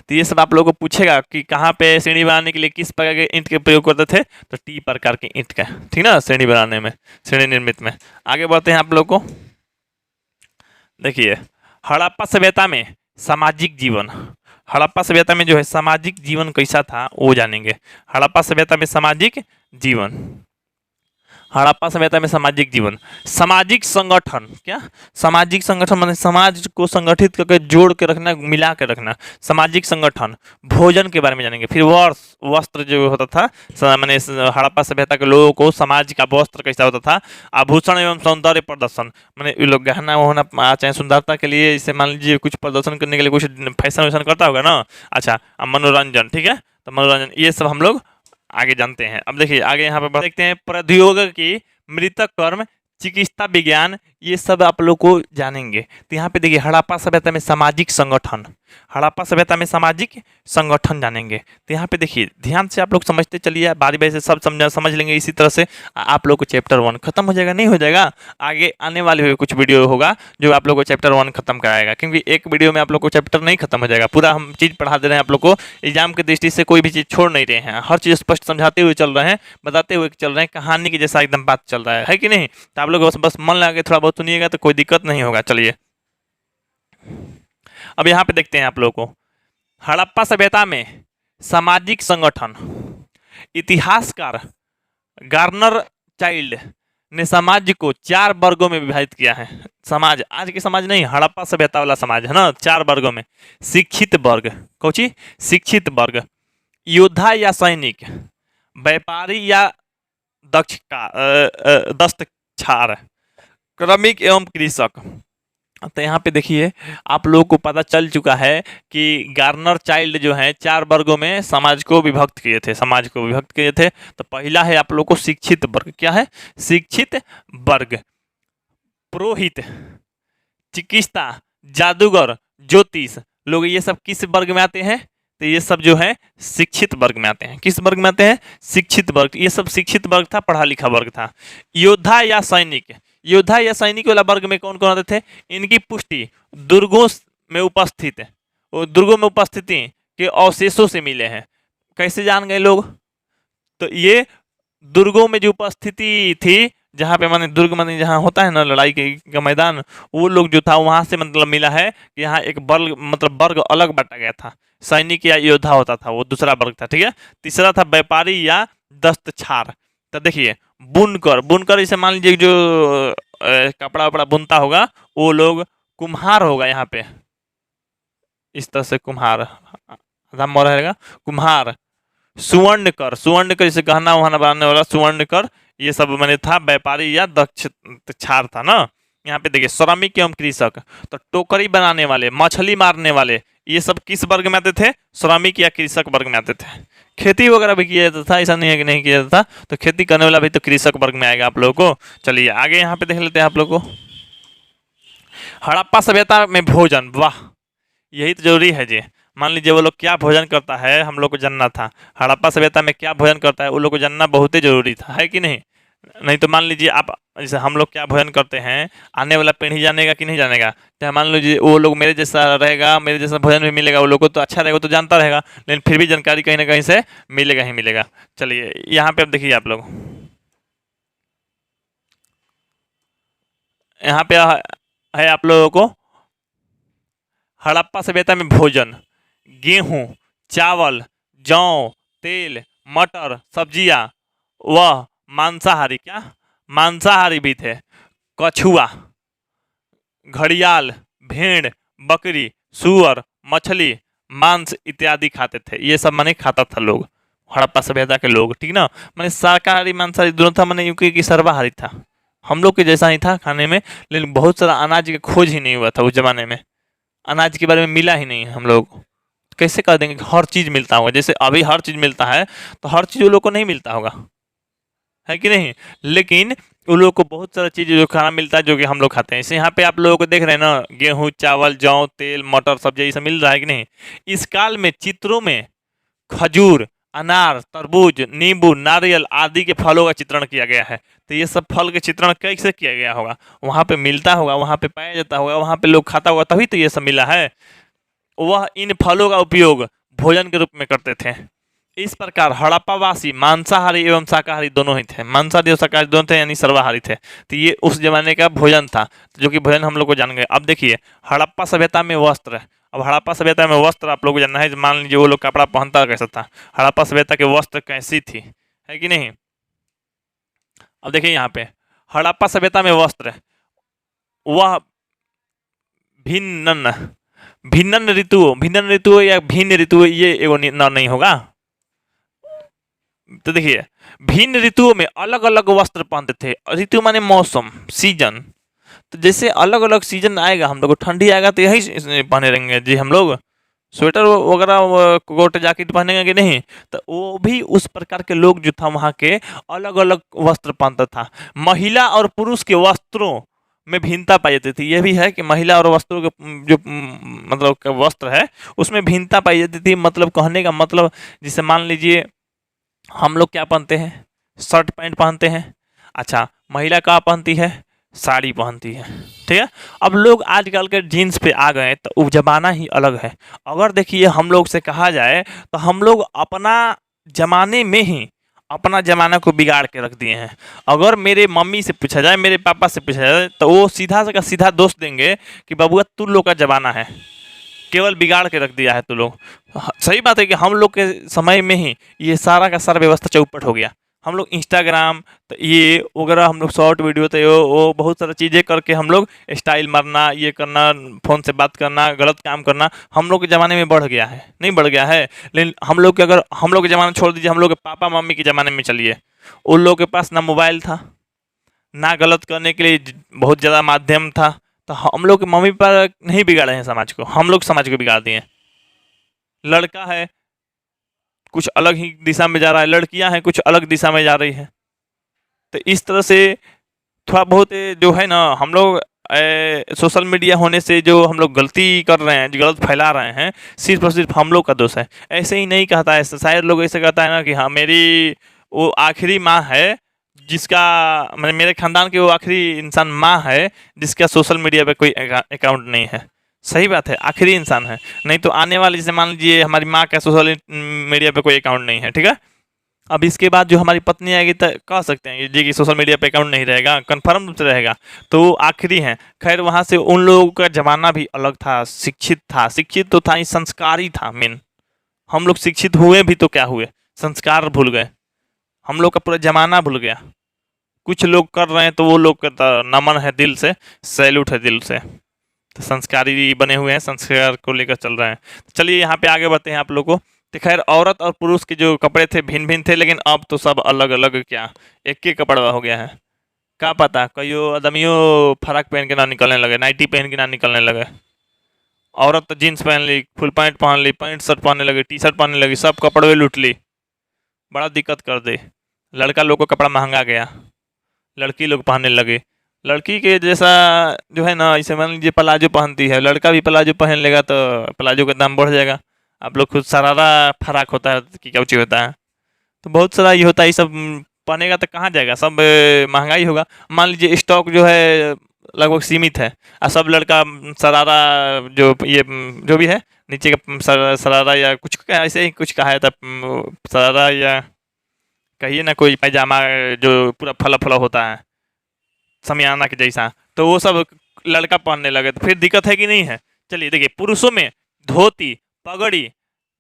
तो ये सब आप लोगों को पूछेगा कि कहाँ पे सीढ़ी बनाने के लिए किस प्रकार के ईंट के प्रयोग करते थे, तो टी प्रकार के ईंट का, ठीक ना, सीढ़ी बनाने में, सीढ़ी निर्मित में। आगे बढ़ते हैं आप लोग को। देखिए हड़प्पा सभ्यता में सामाजिक जीवन, हड़प्पा सभ्यता में जो है सामाजिक जीवन कैसा था वो जानेंगे। हड़प्पा सभ्यता में सामाजिक जीवन, हड़प्पा सभ्यता में सामाजिक जीवन, सामाजिक संगठन, क्या, सामाजिक संगठन माने समाज को संगठित करके जोड़ के रखना, मिला के रखना, सामाजिक संगठन। भोजन के बारे में जानेंगे। फिर वस्त्र जो होता था, माने हड़प्पा सभ्यता के लोगों को समाज का वस्त्र कैसा होता था। आभूषण एवं सौंदर्य प्रदर्शन, माने ये लोग गहना वहना चाहे सुंदरता के लिए, जैसे मान लीजिए कुछ प्रदर्शन करने के लिए कुछ फैशन वैशन करता होगा ना। अच्छा, मनोरंजन, ठीक है, तो मनोरंजन ये सब हम लोग आगे जानते हैं। अब देखिए आगे यहाँ पे देखते हैं प्रौद्योगिकी, मृतक कर्म, चिकित्सा विज्ञान, ये सब आप लोग को जानेंगे। तो यहाँ पे देखिए हड़प्पा सभ्यता में सामाजिक संगठन, हड़प्पा सभ्यता में सामाजिक संगठन जानेंगे। तो यहाँ पे देखिए ध्यान से आप लोग समझते चलिए, बारी बारी से सब समझ लेंगे। इसी तरह से आप लोग को चैप्टर 1 खत्म हो जाएगा, नहीं हो जाएगा, आगे आने वाले कुछ वीडियो होगा जो आप लोग को चैप्टर 1 खत्म कराएगा, क्योंकि एक वीडियो में आप लोग को चैप्टर नहीं खत्म हो जाएगा, पूरा हम चीज़ पढ़ा दे रहे हैं आप लोग को। एग्जाम की दृष्टि से कोई भी चीज़ छोड़ नहीं रहे हैं, हर चीज़ स्पष्ट समझाते हुए चल रहे हैं, बताते हुए चल रहे हैं, कहानी की जैसा एकदम बात चल रहा है कि नहीं। तो आप लोग बस मन लगा के थोड़ा बहुत सुनिएगा तो कोई दिक्कत नहीं होगा। चलिए अब यहाँ पे देखते हैं आप लोगों को हड़प्पा सभ्यता में सामाजिक संगठन। इतिहासकार गार्नर चाइल्ड ने समाज को 4 वर्गों में विभाजित किया है। समाज, आज के समाज नहीं, हड़प्पा सभ्यता वाला समाज है ना, 4 वर्गों में। शिक्षित वर्ग, कौची, शिक्षित वर्ग, योद्धा या सैनिक, व्यापारी या दस्तकार, श्रमिक एवं कृषक। तो यहाँ पे देखिए आप लोगों को पता चल चुका है कि गार्नर चाइल्ड जो है 4 वर्गों में समाज को विभक्त किए थे। तो पहला है आप लोग को शिक्षित वर्ग। क्या है? शिक्षित वर्ग। पुरोहित, चिकित्सा, जादूगर, ज्योतिष लोग, ये सब किस वर्ग में आते हैं? तो ये सब जो है शिक्षित वर्ग में आते हैं। किस वर्ग में आते हैं? शिक्षित वर्ग। ये सब शिक्षित वर्ग था, पढ़ा लिखा वर्ग था। योद्धा या सैनिक, योद्धा या सैनिक वाला वर्ग में कौन कौन आते थे? इनकी पुष्टि दुर्गों में उपस्थित, दुर्गों में उपस्थिति के अवशेषों से मिले हैं। कैसे जान गए लोग? तो ये दुर्गों में जो उपस्थिति थी, जहाँ पे माने दुर्ग माने जहाँ होता है ना लड़ाई का मैदान, वो लोग जो था वहां से मतलब मिला है कि यहाँ एक वर्ग मतलब वर्ग अलग बांटा गया था। सैनिक या योद्धा होता था, वो दूसरा वर्ग था। ठीक है। तीसरा था व्यापारी या दस्तछार। तो देखिए बुनकर, बुनकर इसे मान लीजिए जो कपड़ा वपड़ा बुनता होगा वो लोग। कुम्हार होगा यहाँ पे इस तरह से, कुम्हार रहेगा कुम्हार। सुवर्णकर, सुवर्णकर जैसे गहना वहना बनाने वाला सुवर्णकर, ये सब मैंने था व्यापारी या दक्षछार था ना। यहाँ पे देखिए श्रमिक एवं कृषक, तो टोकरी बनाने वाले, मछली मारने वाले, ये सब किस वर्ग में आते थे? श्रमिक या कृषक वर्ग में आते थे। खेती वगैरह भी किया जाता था, ऐसा नहीं है कि नहीं किया जाता। तो खेती करने वाला भी तो कृषक वर्ग में आएगा आप लोगों को। चलिए आगे यहाँ पे देख लेते हैं आप लोग को। हड़प्पा सभ्यता में भोजन, वाह यही तो जरूरी है जी। मान लीजिए वो लोग क्या भोजन करता है हम लोग को जानना था। हड़प्पा सभ्यता में क्या भोजन करता है वो लोग को जानना बहुत ही जरूरी था, है कि नहीं? नहीं तो मान लीजिए आप, जैसे हम लोग क्या भोजन करते हैं, आने वाला पीढ़ी जानेगा कि नहीं जानेगा? तो मान लीजिए वो लोग मेरे जैसा रहेगा, मेरे जैसा भोजन भी मिलेगा, वो लोग को तो अच्छा रहेगा, तो जानता रहेगा, लेकिन फिर भी जानकारी कहीं ना कहीं से मिलेगा ही मिलेगा। चलिए यहाँ पे अब देखिए आप लोग, यहाँ पे है आप लोगों को हड़प्पा सभ्यता में भोजन। गेहूं, चावल, जौ, तेल, मटर, सब्जियां, वह मांसाहारी, क्या मांसाहारी भी थे। कछुआ, घड़ियाल, भेड़, बकरी, सुअर, मछली, मांस इत्यादि खाते थे। ये सब माने खाता था लोग, हड़प्पा सभ्यता के लोग। ठीक ना? माने शाकाहारी मांसाहारी दोनों था, माने यूं सर्वाहारी था, हम लोग के जैसा ही था खाने में। लेकिन बहुत सारा अनाज की खोज ही नहीं हुआ था उस जमाने में, अनाज के बारे में मिला ही नहीं हम लोग को। कैसे कर देंगे कि हर चीज़ मिलता होगा? जैसे अभी हर चीज़ मिलता है तो हर चीज़ उन लोग को नहीं मिलता होगा, है कि नहीं? लेकिन उन लोग को बहुत सारा चीज़ जो खाना मिलता है जो कि हम लोग खाते हैं। इसे यहाँ पे आप लोगों को देख रहे हैं ना, गेहूँ, चावल, जौ, तेल, मटर, सब्जी, ये सब मिल रहा है कि नहीं? इस काल में चित्रों में खजूर, अनार, तरबूज, नींबू, नारियल आदि के फलों का चित्रण किया गया है। तो ये सब फल के चित्रण कैसे किया गया होगा? वहाँ पे मिलता होगा, वहाँ पे पाया जाता होगा, वहाँ पे लोग खाता होगा, तभी तो ये सब मिला है। वह इन फलों का उपयोग भोजन के रूप में करते थे। इस प्रकार हड़प्पावासी मांसाहारी एवं शाकाहारी दोनों ही थे, मांसाहारी और शाकाहारी दोनों थे, यानी सर्वाहारी थे। तो ये उस जमाने का भोजन था, जो कि भोजन हम लोग को जान गए। अब देखिए हड़प्पा सभ्यता में वस्त्र। अब हड़प्पा सभ्यता में वस्त्र आप लोग को जानना है। मान लीजिए वो लोग कपड़ा पहनता कैसा था, हड़प्पा सभ्यता के वस्त्र कैसी थी, है कि नहीं? अब देखिए यहाँ पे हड़प्पा सभ्यता में वस्त्र, वह भिन्न भिन्न ऋतु या भिन्न ऋतु, ये एगो नहीं होगा। तो देखिए भिन्न ऋतुओं में अलग अलग वस्त्र पहनते थे। ऋतु माने मौसम, सीजन। तो जैसे अलग अलग सीजन आएगा, हम लोग को ठंडी आएगा तो यही पहने रहेंगे जी हम लोग, स्वेटर वगैरह कोट जैकेट पहनेंगे कि नहीं? तो वो भी उस प्रकार के लोग जो था वहाँ के अलग अलग वस्त्र पहनता था। महिला और पुरुष के वस्त्रों में भिन्नता पाई जाती थी। यह भी है कि महिला और वस्त्रों के जो मतलब का वस्त्र है उसमें भिन्नता पाई जाती थी। मतलब कहने का मतलब, जिसे मान लीजिए हम लोग क्या पहनते हैं, शर्ट पैंट पहनते हैं। अच्छा महिला क्या पहनती है? साड़ी पहनती है। ठीक है। अब लोग आजकल के जीन्स पे आ गए तो वो जमाना ही अलग है। अगर देखिए हम लोग से कहा जाए तो हम लोग अपना जमाने में ही अपना जमाना को बिगाड़ के रख दिए हैं। अगर मेरे मम्मी से पूछा जाए, मेरे पापा से पूछा जाए, तो वो सीधा से सीधा दोष देंगे कि बाबूआ तू लोग का जमाना है, केवल बिगाड़ के रख दिया है तू लोग। सही बात है कि हम लोग के समय में ही ये सारा का सारा व्यवस्था चौपट हो गया। हम लोग इंस्टाग्राम तो ये वगैरह हम लोग शॉर्ट वीडियो तो वो बहुत सारी चीज़ें करके हम लोग स्टाइल मारना, ये करना, फ़ोन से बात करना, गलत काम करना हम लोग के ज़माने में बढ़ गया है, नहीं बढ़ गया है। लेकिन हम लोग के, अगर हम लोग के ज़माना छोड़ दीजिए, हम लोग के पापा मम्मी के ज़माने में चलिए, उन लोगों के पास ना मोबाइल था, ना गलत करने के लिए बहुत ज़्यादा माध्यम था। तो हम लोग के मम्मी पापा नहीं बिगाड़े हैं समाज को, हम लोग समाज को बिगाड़ दिए हैं। लड़का है कुछ अलग ही दिशा में जा रहा है, लड़कियां हैं कुछ अलग दिशा में जा रही है। तो इस तरह से थोड़ा बहुत जो है ना, हम लोग सोशल मीडिया होने से जो हम लोग गलती कर रहे हैं, जो गलत फैला रहे हैं, सिर्फ और सिर्फ हम लोग का दोष है। ऐसे ही नहीं कहता है शायद, लोग ऐसे कहता है ना कि हाँ मेरी वो आखिरी माँ है जिसका, मतलब मेरे खानदान के वो आखिरी इंसान माँ है जिसका सोशल मीडिया पे कोई अकाउंट नहीं है। सही बात है, आखिरी इंसान है, नहीं तो आने वाली, जैसे मान लीजिए हमारी माँ का सोशल मीडिया पे कोई अकाउंट नहीं है, ठीक है। अब इसके बाद जो हमारी पत्नी आएगी तो कह सकते हैं जी कि सोशल मीडिया पे अकाउंट नहीं रहेगा, कन्फर्म रूप से रहेगा, तो वो आखिरी हैं। खैर वहाँ से उन लोगों का ज़माना भी अलग था, शिक्षित था, शिक्षित तो था ही, संस्कारी था मेन। हम लोग शिक्षित हुए भी तो क्या हुए, संस्कार भूल गए, हम लोग का पूरा ज़माना भूल गया। कुछ लोग कर रहे हैं तो वो लोग का तो नमन है दिल से, सैल्यूट है दिल से, तो संस्कारी बने हुए हैं, संस्कार को लेकर चल रहे हैं। तो चलिए यहाँ पे आगे बढ़ते हैं आप लोग को। तो खैर औरत और पुरुष के जो कपड़े थे भिन्न भिन्न थे, लेकिन अब तो सब अलग अलग, क्या एक ही कपड़ा हो गया है। क्या पता कईयों आदमियों फराक पहन के ना निकलने लगे, नाइटी पहन के ना निकलने लगे। औरत तो जीन्स पहन ली, फुल पैंट पहन ली, पैंट शर्ट पहनने लगी, टी शर्ट पहनने लगी, सब कपड़े लूट ली, बड़ा दिक्कत कर दे। लड़का लोग को कपड़ा महंगा गया, लड़की लोग पहनने लगे। लड़की के जैसा जो है ना, इसे मान लीजिए प्लाजो पहनती है, लड़का भी प्लाजो पहन लेगा तो प्लाजो का दाम बढ़ जाएगा। आप लोग खुद सरारा फराक होता है कि क्या होता है, तो बहुत सारा ये होता है। ये सब पहनेगा तो कहाँ जाएगा, सब महंगाई होगा। मान लीजिए स्टॉक जो है लगभग सीमित है, और सब लड़का सरारा, जो ये जो भी है नीचे का सरारा या कुछ ऐसे ही कुछ कहा है था, सरारा या कहिए ना कोई पैजामा जो पूरा फला फला होता है समियाना के जैसा, तो वो सब लड़का पहनने लगे, तो फिर दिक्कत है कि नहीं है। चलिए देखिए, पुरुषों में धोती, पगड़ी,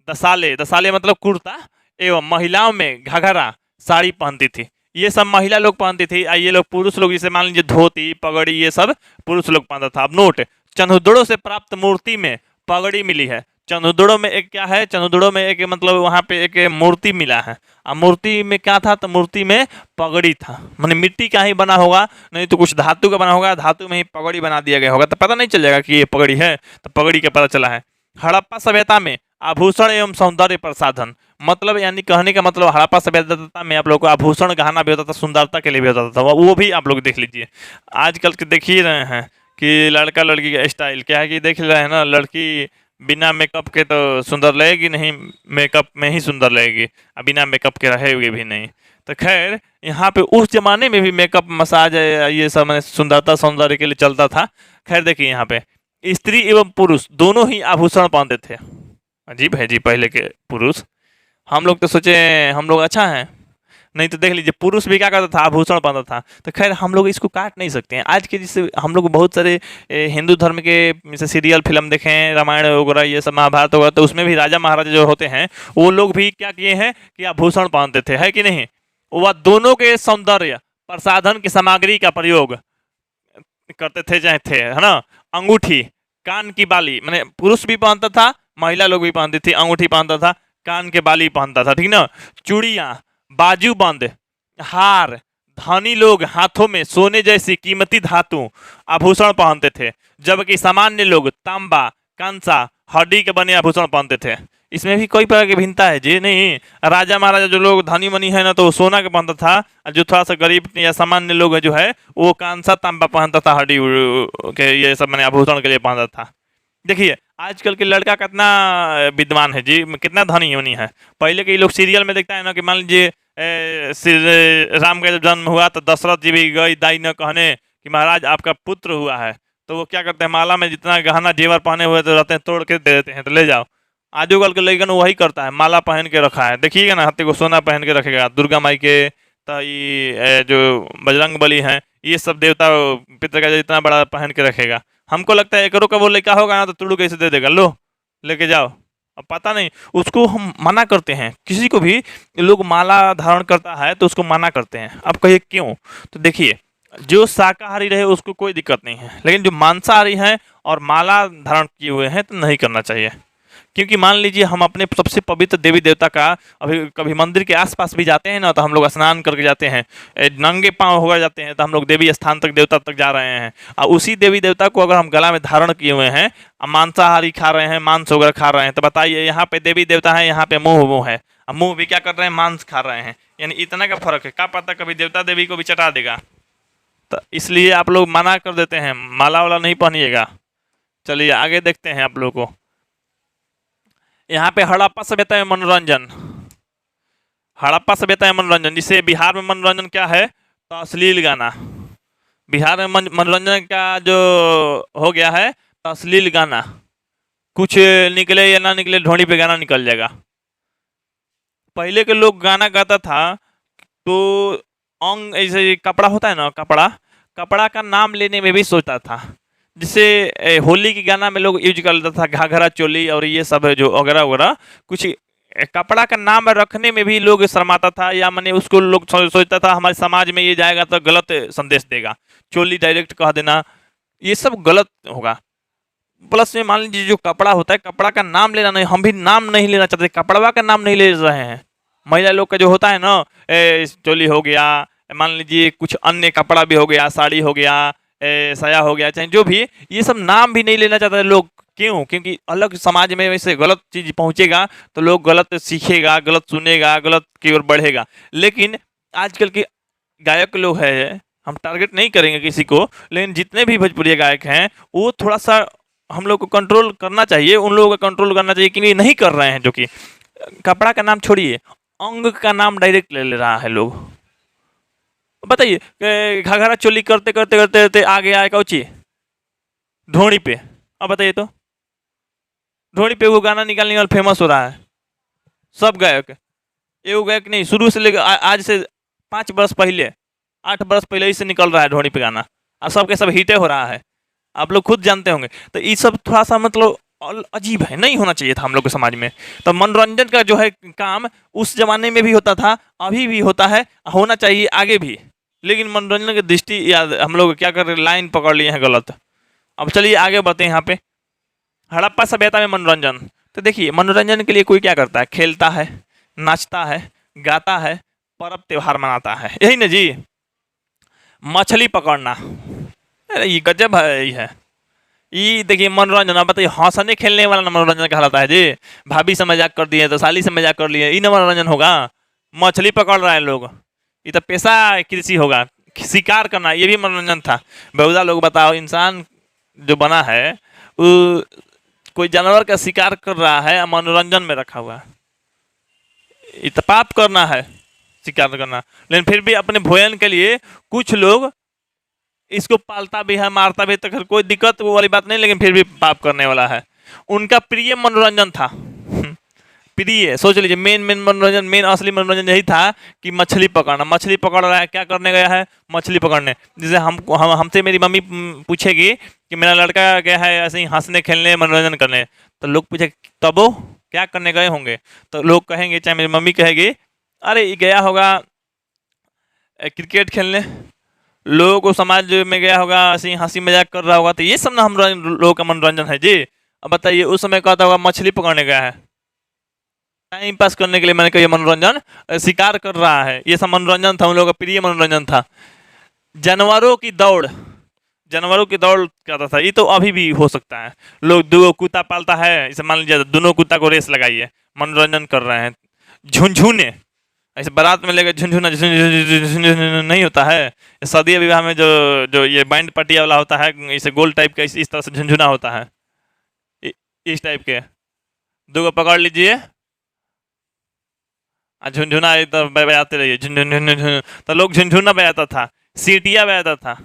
दसाले, दसाले मतलब कुर्ता, एवं महिलाओं में घाघरा साड़ी पहनती थी। ये सब महिला लोग पहनती थी, ये लोग पुरुष लोग जैसे मान लीजिए धोती पगड़ी ये सब पुरुष लोग पहनता था। अब नोट, चंद्रदुड़ों से प्राप्त मूर्ति में पगड़ी मिली है। चंद्रदुड़ों में एक क्या है, चंद्रदुड़ों में एक मतलब वहाँ पे एक मूर्ति मिला है। अब मूर्ति में क्या था, तो मूर्ति में पगड़ी था, माने मिट्टी का ही बना होगा, नहीं तो कुछ धातु का बना होगा, धातु में ही पगड़ी बना दिया गया होगा, तो पता नहीं चल जाएगा कि ये पगड़ी है, तो पगड़ी का पता चला है। हड़प्पा सभ्यता में आभूषण एवं सौंदर्य प्रसाधन, मतलब यानी कहने का मतलब हड़प्पा सभ्यता में आप लोग को आभूषण गहना भी होता था, सुंदरता के लिए भी होता था, वो भी आप लोग देख लीजिए। आजकल के देख ही रहे हैं कि लड़का लड़की का स्टाइल क्या है, कि देख रहे हैं ना, लड़की बिना मेकअप के तो सुंदर लगेगी नहीं, मेकअप में ही सुंदर लगेगी, बिना मेकअप के रहेगी भी नहीं। तो खैर यहाँ पे उस जमाने में भी मेकअप, मसाज ये सब मैंने सुंदरता सौंदर्य के लिए चलता था। खैर देखिए यहाँ पे स्त्री एवं पुरुष दोनों ही आभूषण पहनते थे। अजीब है जी, पहले के पुरुष, हम लोग तो सोचे हम लोग अच्छा हैं, नहीं तो देख लीजिए पुरुष भी क्या करता था, आभूषण पहनता था। तो खैर हम लोग इसको काट नहीं सकते हैं। आज के जैसे हम लोग बहुत सारे हिंदू धर्म के जैसे सीरियल फिल्म देखें, रामायण वगैरह ये सब, महाभारत वगैरह, तो उसमें भी राजा महाराजा जो होते हैं वो लोग भी क्या किए हैं कि आभूषण पहनते थे, है कि नहीं। वह दोनों के सौंदर्य प्रसाधन की सामग्री का प्रयोग करते थे, चाहे थे, है ना। अंगूठी, कान की बाली, मैंने पुरुष भी पहनता था, महिला लोग भी पहनती थी, अंगूठी पहनता था, कान के बाली पहनता था, ठीक ना। चूड़ियाँ, बाजूबंद, हार, धनी लोग हाथों में सोने जैसी कीमती धातु आभूषण पहनते थे, जबकि सामान्य लोग तांबा, कांसा, हड्डी के बने आभूषण पहनते थे। इसमें भी कोई प्रकार की भिन्नता है जी नहीं। राजा महाराजा जो लोग धनी मनी है ना, तो वो सोना के पहनता था, और जो थोड़ा सा गरीब या सामान्य लोग जो है वो कांसा तांबा पहनता था, हड्डी के ये सब मैंने आभूषण के लिए पहनता था। देखिए आजकल के लड़का कितना विद्वान है जी, कितना धनी होनी है। पहले के लोग सीरियल में देखता है ना कि मान लीजिए राम का जब जन्म हुआ तो दशरथ जी भी गई दाई न कहने कि महाराज आपका पुत्र हुआ है, तो वो क्या करते हैं, माला में जितना गहना जेवर पहने हुए तो रहते हैं तोड़ के दे देते हैं, तो ले जाओ। आजकल के लड़कन वही करता है, माला पहन के रखा है, देखिएगा ना, हाथी को सोना पहन के रखेगा, दुर्गा माई के, तो ये जो बजरंग बली हैं, ये सब देवता पितर का जितना बड़ा पहन के रखेगा। हमको लगता है एकरो का वो लड़का होगा ना तो तुड़ू कैसे दे देगा, लो लेके जाओ अब पता नहीं, उसको हम मना करते हैं। किसी को भी लोग माला धारण करता है तो उसको मना करते हैं। अब कहिए क्यों? तो देखिए, जो शाकाहारी रहे उसको कोई दिक्कत नहीं है, लेकिन जो मांसाहारी हैं और माला धारण किए हुए हैं तो नहीं करना चाहिए। क्योंकि मान लीजिए हम अपने सबसे पवित्र देवी देवता का, अभी कभी मंदिर के आसपास भी जाते हैं ना, तो हम लोग स्नान करके जाते हैं, नंगे पाँव हो जाते हैं, तो हम लोग देवी स्थान तक, देवता तक जा रहे हैं, और उसी देवी देवता को अगर हम गला में धारण किए हुए हैं, मांसाहारी खा रहे हैं, मांस वगैरह खा रहे हैं, तो बताइए, यहाँ पे देवी देवता है, यहाँ पे मुँह वो है, अब मुँह भी क्या कर रहे हैं, मांस खा रहे हैं, यानी इतना का फर्क है। क्या पता कभी देवता देवी को भी चटा देगा। तो इसलिए आप लोग मना कर देते हैं, माला वाला नहीं पहनिएगा। चलिए आगे देखते हैं आप लोग को। यहाँ पे हड़प्पा सभ्यता में मनोरंजन, हड़प्पा सभ्यता में मनोरंजन, जिसे बिहार में मनोरंजन क्या है, तो अश्लील गाना। बिहार में मनोरंजन का जो हो गया है तो अश्लील गाना, कुछ निकले या ना निकले ढोंडी पे गाना निकल जाएगा। पहले के लोग गाना गाता था तो अंग, ऐसे कपड़ा होता है ना, कपड़ा, कपड़ा का नाम लेने में भी सोचता था। जिसे होली के गाना में लोग यूज कर लेता था, घाघरा चोली और ये सब है जो वगैरह वगैरह, कुछ कपड़ा का नाम रखने में भी लोग शर्माता था, या मैंने उसको लोग सोचता था हमारे समाज में ये जाएगा तो गलत संदेश देगा, चोली डायरेक्ट कह देना, ये सब गलत होगा। प्लस में मान लीजिए जो कपड़ा होता है, कपड़ा का नाम लेना नहीं, हम भी नाम नहीं लेना चाहते, कपड़वा का नाम नहीं ले रहे हैं। महिला लोग का जो होता है ना, चोली हो गया, मान लीजिए कुछ अन्य कपड़ा भी हो गया, साड़ी हो गया, साया हो गया, चाहे जो भी, ये सब नाम भी नहीं लेना चाहते लोग। क्यों? क्योंकि अलग समाज में वैसे गलत चीज़ पहुंचेगा तो लोग गलत सीखेगा, गलत सुनेगा, गलत की ओर बढ़ेगा। लेकिन आजकल के गायक लोग हैं, हम टारगेट नहीं करेंगे किसी को, लेकिन जितने भी भोजपुरी गायक हैं वो थोड़ा सा हम लोग को कंट्रोल करना चाहिए, उन लोगों का कंट्रोल करना चाहिए कि नहीं कर रहे हैं। जो कि कपड़ा का नाम छोड़िए, अंग का नाम डायरेक्ट ले ले रहा है लोग। बताइए, घाघरा चोली करते करते करते करते आगे आए कौची, ढोड़ी पे। अब बताइए तो, ढोड़ी पे वो गाना निकाल निकाल फेमस हो रहा है। सब गायक, एगो गायक नहीं, शुरू से लेकर आज से 5 वर्ष पहले, 8 वर्ष पहले ही से निकल रहा है ढोड़ी पे गाना, अब सबके सब हिटे हो रहा है। आप लोग खुद जानते होंगे। तो ये सब थोड़ा सा मतलब अजीब है, नहीं होना चाहिए था हम लोग के समाज में। तो मनोरंजन का जो है काम उस जमाने में भी होता था, अभी भी होता है, होना चाहिए आगे भी। लेकिन मनोरंजन की दृष्टि या हम लोग क्या कर रहे हैं, लाइन पकड़ लिए हैं गलत। अब चलिए आगे बढ़ते हैं। यहाँ पे हड़प्पा सभ्यता में मनोरंजन, तो देखिए मनोरंजन के लिए कोई क्या करता है, खेलता है, नाचता है, गाता है, पर्व त्योहार मनाता है, यही ना जी। मछली पकड़ना, अरे ये गजब है, ये है, ये देखिए मनोरंजन। आप बताइए, हंसने खेलने वाला मनोरंजन कहलाता है जी। भाभी से मजाक कर दिए तो साली से मजाक कर लिए, ये मनोरंजन होगा? मछली पकड़ रहा है लोग, ये तो पेशा कृषि होगा। शिकार करना ये भी मनोरंजन था। बहुधा लोग बताओ, इंसान जो बना है वो कोई जानवर का शिकार कर रहा है, मनोरंजन में रखा हुआ है। ये तो पाप करना है शिकार करना, लेकिन फिर भी अपने भोजन के लिए कुछ लोग इसको पालता भी है, मारता भी, तो कोई दिक्कत वो वाली बात नहीं, लेकिन फिर भी पाप करने वाला है। उनका प्रिय मनोरंजन था, प्रिय, सोच लीजिए, मेन मेन मनोरंजन, मेन असली मनोरंजन यही था कि मछली पकड़ना। मछली पकड़ रहा है, क्या करने गया है, मछली पकड़ने। जैसे हमसे मेरी मम्मी पूछेगी कि मेरा लड़का गया है ऐसे ही हंसने खेलने मनोरंजन करने, तो लोग पूछे तब वो क्या करने गए होंगे, तो लोग कहेंगे, चाहे मेरी मम्मी कहेगी, अरे ये गया होगा क्रिकेट खेलने, लोगों को समाज में गया होगा, ऐसे हंसी मजाक कर रहा होगा। तो ये सब ना हम लोगों का मनोरंजन है जी। अब बताइए, उस समय कहता होगा मछली पकड़ने गया है, टाइम पास करने के लिए, मैंने कहा ये मनोरंजन, शिकार कर रहा है, ये सब मनोरंजन था, उन लोगों का प्रिय मनोरंजन था। जानवरों की दौड़, जानवरों की दौड़ कहता था, ये तो अभी भी हो सकता है। लोग दो कुत्ता पालता है, इसे मान लीजिए दोनों कुत्ता को रेस लगाइए, मनोरंजन कर रहे हैं। झुनझुने, ऐसे बारात में लेकर झुनझुना नहीं होता है, शादी विवाह में जो जो ये बैंड पटिया वाला होता है, इसे गोल टाइप का, इस तरह से झुनझुना होता है, इस टाइप के दो को पकड़ लीजिए, झुनझुना इधर बजाते रहिए, झुनझुन। तो लोग झुनझुना बजाता था, सीटियाँ बजाता था,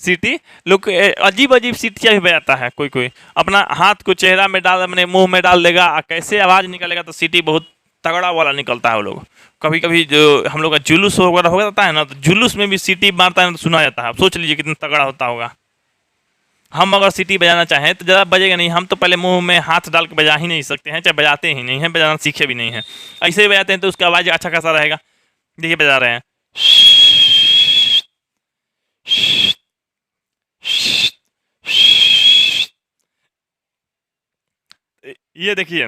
सीटी, लोग अजीब अजीब सीटियाँ भी बजाता है। कोई कोई अपना हाथ को चेहरा में डाल, अपने मुंह में डाल देगा, कैसे आवाज़ निकलेगा, तो सीटी बहुत तगड़ा वाला निकलता है वो लोग। कभी कभी जो हम लोग का जुलूस वगैरह हो जाता है ना, तो जुलूस में भी सीटी मारता है तो सुना जाता है। आप सोच लीजिए कितना तगड़ा होता होगा। हम अगर सीटी बजाना चाहें तो ज़्यादा बजेगा नहीं, हम तो पहले मुंह में हाथ डाल के बजा ही नहीं सकते हैं, चाहे बजाते ही नहीं हैं, बजाना सीखे भी नहीं हैं। ऐसे ही बजाते हैं तो उसका आवाज़ अच्छा खासा रहेगा। देखिए बजा रहे हैं, ये देखिए,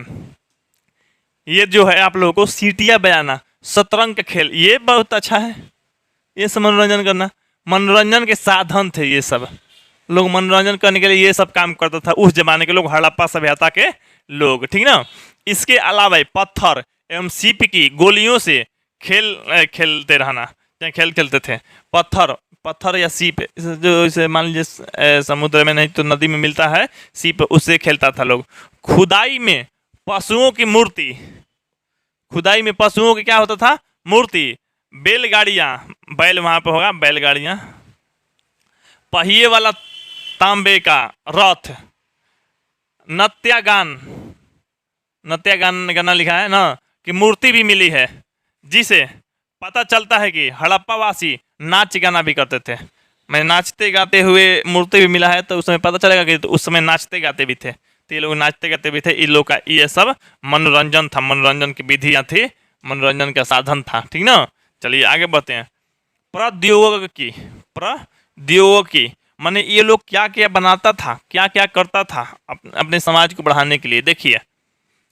ये जो है आप लोगों को सीटियाँ बजाना, शतरंज का खेल, ये बहुत अच्छा है। ये सब मनोरंजन करना, मनोरंजन के साधन थे ये सब। लोग मनोरंजन करने के लिए ये सब काम करता था उस जमाने के लोग, हड़प्पा सभ्यता के लोग, ठीक ना। इसके अलावा पत्थर एवं सीप की गोलियों से खेलते रहना, चाहे खेल खेलते थे। पत्थर या सीप, जो इसे मान लीजिए समुद्र में नहीं तो नदी में मिलता है सीप, उससे खेलता था लोग। खुदाई में पशुओं की मूर्ति, खुदाई में पशुओं की क्या होता था, मूर्ति। बैलगाड़ियाँ, बैल वहाँ पे होगा, बैलगाड़ियाँ। पहिए वाला तांबे का रथ। नत्यागान, नत्यागान गाना लिखा है ना, कि मूर्ति भी मिली है, जिसे पता चलता है कि हड़प्पावासी नाच गाना भी करते थे। मैं नाचते गाते हुए मूर्ति भी मिला है, तो उसमें पता चलेगा कि तो उस समय नाचते गाते भी थे। तो ये लोग नाचते गाते भी थे। इन लोग का ये सब मनोरंजन था, मनोरंजन की विधियाँ थी, मनोरंजन का साधन था, ठीक ना। चलिए आगे बढ़ते हैं। प्रौद्योगिकी माने ये लोग क्या क्या बनाता था, क्या क्या करता था अपने समाज को बढ़ाने के लिए। देखिए,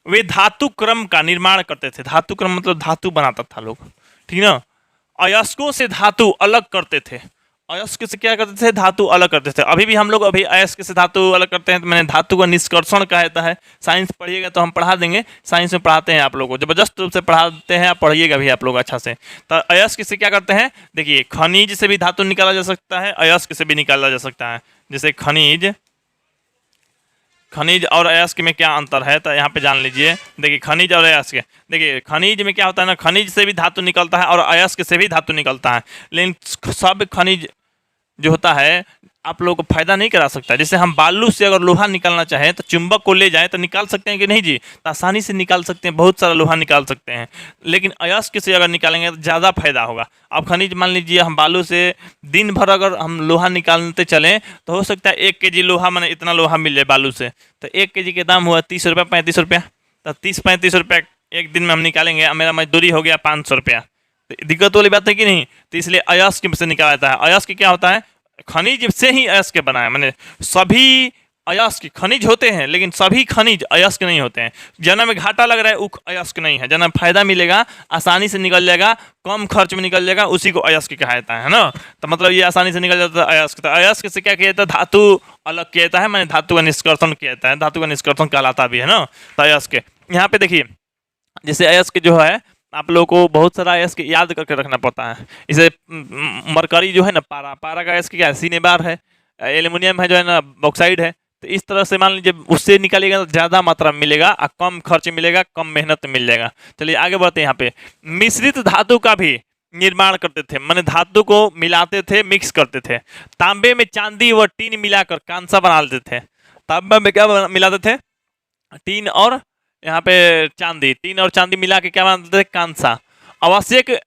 वे धातु क्रम का निर्माण करते थे। धातु क्रम मतलब धातु बनाता था लोग, ठीक ना। अयस्कों से धातु अलग करते थे। अयस्क से क्या करते थे, धातु अलग करते थे। अभी भी हम लोग अभी अयस्क से धातु अलग करते हैं, तो मैंने धातु का निष्कर्षण कहता है। साइंस पढ़िएगा तो हम पढ़ा देंगे, साइंस में पढ़ाते हैं आप लोगों को, जबरदस्त रूप से पढ़ाते हैं, आप पढ़िएगा भी आप लोग अच्छा से। तो अयस्क से क्या करते हैं, देखिए, खनिज से भी धातु निकाला जा सकता है, अयस्क से भी निकाला जा सकता है। जैसे खनिज और अयस्क में क्या अंतर है, तो यहाँ पे जान लीजिए। देखिए खनिज और अयस्क, देखिए खनिज में क्या होता है ना, खनिज से भी धातु निकलता है और अयस्क से भी धातु निकलता है, लेकिन सब खनिज जो होता है आप लोगों को फायदा नहीं करा सकता। जैसे हम बालू से अगर लोहा निकालना चाहें तो चुंबक को ले जाएं तो निकाल सकते हैं कि नहीं जी, तो आसानी से निकाल सकते हैं, बहुत सारा लोहा निकाल सकते हैं। लेकिन अयस्क से अगर निकालेंगे तो ज़्यादा फायदा होगा। अब खनिज मान लीजिए, हम बालू से दिन भर अगर हम लोहा निकालते चलें तो हो सकता है 1 kg लोहा, मैंने इतना लोहा मिल जाए बालू से, तो 1 kg के दाम हुआ 30 रुपये 35 रुपया। तो 30-35 रुपये एक दिन में हम निकालेंगे, मेरा मजदूरी हो गया 500 रुपया। तो दिक्कत वाली बात है कि नहीं। तो इसलिए अयस्क से निकाला जाता है। अयस्क क्या होता है, खनिज से ही अयस्क बना है, मैंने सभी अयस्क खनिज होते हैं, लेकिन सभी खनिज अयस्क नहीं होते हैं। जना में घाटा लग रहा है वो अयस्क नहीं है, जना फायदा मिलेगा, आसानी से निकल जाएगा, कम खर्च में निकल जाएगा, उसी को अयस्क कहा जाता है ना। तो मतलब ये आसानी से निकल जाता है अयस्क। तो अयस्क से क्या किया जाता है, धातु अलग किया जाता है, मैंने धातु का निष्कर्षण किया जाता है, धातु का निष्कर्षण कहलाता भी है ना। तो अयस्क यहाँ पे देखिए, जैसे अयस्क जो है आप लोगों को बहुत सारा अयस्क याद करके रखना पड़ता है। इसे मरकरी जो है ना, पारा का अयस्क क्या है, सिनेबार है, एल्युमिनियम है जो है ना, बॉक्साइड है। तो इस तरह से मान लीजिए उससे निकालिएगा तो ज़्यादा मात्रा में मिलेगा और कम खर्च मिलेगा, कम मेहनत में मिल जाएगा। चलिए आगे बढ़ते हैं। यहाँ पे मिश्रित धातु का भी निर्माण करते थे, माने धातु को मिलाते थे, मिक्स करते थे। तांबे में चांदी व टीन मिलाकर कांसा बना लेते थे। तांबे में क्या मिलाते थे, टीन और यहाँ पे चांदी, टीन और चांदी मिला के क्या बनाते थे, कांसा। आवश्यक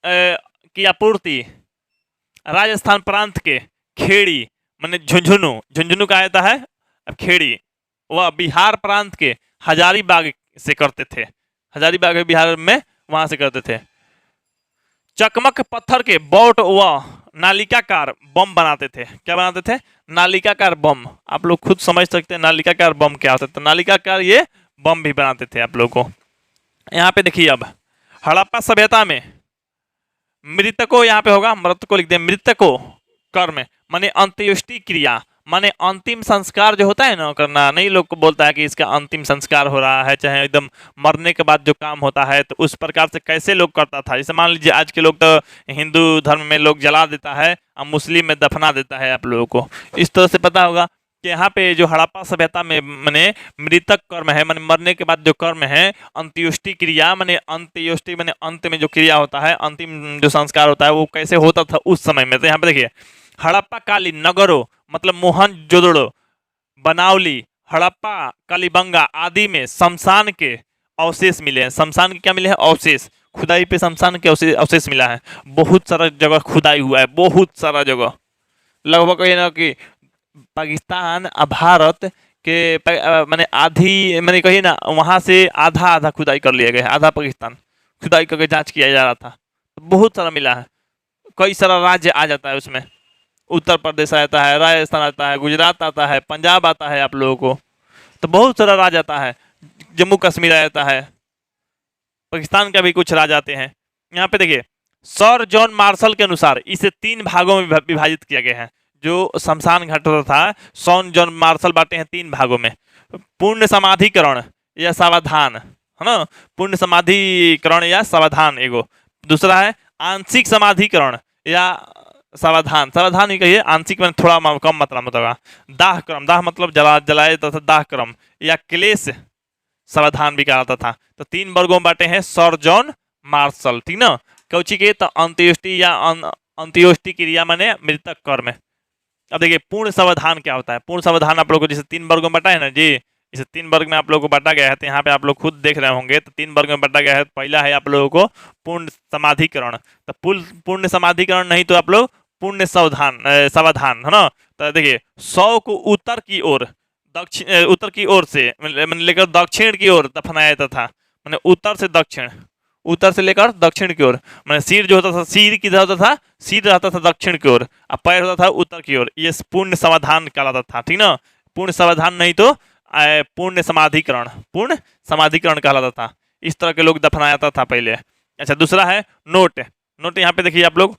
की आपूर्ति राजस्थान प्रांत के खेड़ी माने झुंझुनू का आता है, अब खेड़ी वह बिहार प्रांत के हजारीबाग से करते थे। हजारीबाग बिहार में, वहां से करते थे। चकमक पत्थर के बॉट व नालिकाकार बम बनाते थे। क्या बनाते थे, नालिकाकार बम। आप लोग खुद समझ सकते हैं नालिकाकार बम क्या होता है। तो नालिकाकार ये बम भी बनाते थे आप लोग को। यहाँ पे देखिए, अब हड़प्पा सभ्यता में मृतकों, यहाँ पे होगा मृतकों लिख दे, मृतकों कर्म माने अंत्येष्टि क्रिया, माने अंतिम संस्कार जो होता है ना करना, नहीं लोग को बोलता है कि इसका अंतिम संस्कार हो रहा है, चाहे एकदम मरने के बाद जो काम होता है, तो उस प्रकार से कैसे लोग करता था। जैसे मान लीजिए आज के लोग तो हिंदू धर्म में लोग जला देता है और मुस्लिम में दफना देता है। आप लोगों को इस तरह से पता होगा कि यहाँ पे जो हड़प्पा सभ्यता में माने मृतक कर्म है, माने मरने के बाद जो कर्म है, अंत्योष्टि क्रिया माने अंत्योष्टि माने अंत में जो क्रिया होता है, अंतिम जो संस्कार होता है, वो कैसे होता था उस समय में। तो यहाँ पे देखिए, हड़प्पा कालीन नगरों मतलब मोहनजोदड़ो, बनावली, हड़प्पा, कालीबंगा आदि में शमशान के अवशेष मिले हैं। शमशान के क्या मिले हैं, अवशेष। खुदाई पे शमशान के अवशेष मिला है। बहुत सारा जगह खुदाई हुआ है, बहुत सारा जगह, लगभग ये ना कि पाकिस्तान और भारत के माने आधी, मैंने कही ना, वहां से आधा आधा खुदाई कर लिया गया है, आधा पाकिस्तान खुदाई करके जांच किया जा रहा था। तो बहुत सारा मिला है, कई सारा राज्य आ जाता है उसमें। उत्तर प्रदेश आता है, राजस्थान आता है, गुजरात आता है, पंजाब आता है आप लोगों को, तो बहुत सारा राज्य आता है, जम्मू कश्मीर आ जाता है, पाकिस्तान का भी कुछ राज्य आते हैं। यहाँ पे देखिए, सर जॉन मार्शल के अनुसार इसे 3 भागों में विभाजित किया गया है। जो शमशान घाट होता था, सॉन जॉन मार्शल बांटे हैं 3 भागों में। पूर्ण समाधिकरण या सावधान, है ना, पूर्ण समाधिकरण या सावधान एगो। दूसरा है आंशिक समाधिकरण या सावधान, सावधान ही कहिए, आंशिक में थोड़ा कम मात्रा में होगा। दाह क्रम, दाह मतलब जलाए तथा दाह क्रम या क्लेश सावधान भी कहा जाता था। तो 3 वर्गों में बांटे हैं सर जॉन मार्शल, ठीक ना। कौची के तो अंत्योष्टि या अंत्योष्टि क्रिया माने मृतक कर्म। अब देखिए पूर्ण सावधान क्या होता है। पूर्ण सावधान आप लोग को जैसे 3 वर्गों में बांटा है ना जी, इसे 3 वर्ग में आप लोगों को बांटा गया है। तो यहाँ पे आप लोग खुद देख रहे होंगे, तो 3 वर्ग में बांटा गया है। पहला है आप लोगों को पूर्ण समाधिकरण, तो पूर्ण समाधिकरण नहीं तो आप लोग पूर्ण सावधान, सावधान, है ना। तो देखिए 100 को उत्तर की ओर, दक्षिण, उत्तर की ओर से लेकर दक्षिण की ओर दफनाया जाता था। मैंने उत्तर से दक्षिण, उत्तर से लेकर दक्षिण की ओर। मैंने सिर जो होता था, सिर किधर होता था, सिर रहता था दक्षिण की ओर, और पैर होता था उत्तर की ओर। ये पूर्ण समाधान कहलाता था, ठीक ना। पूर्ण समाधान नहीं तो पूर्ण समाधिकरण, पूर्ण समाधिकरण कहलाता था। इस तरह के लोग दफनाया जाता था पहले। अच्छा, दूसरा है नोट। नोट यहाँ पे देखिए आप लोग,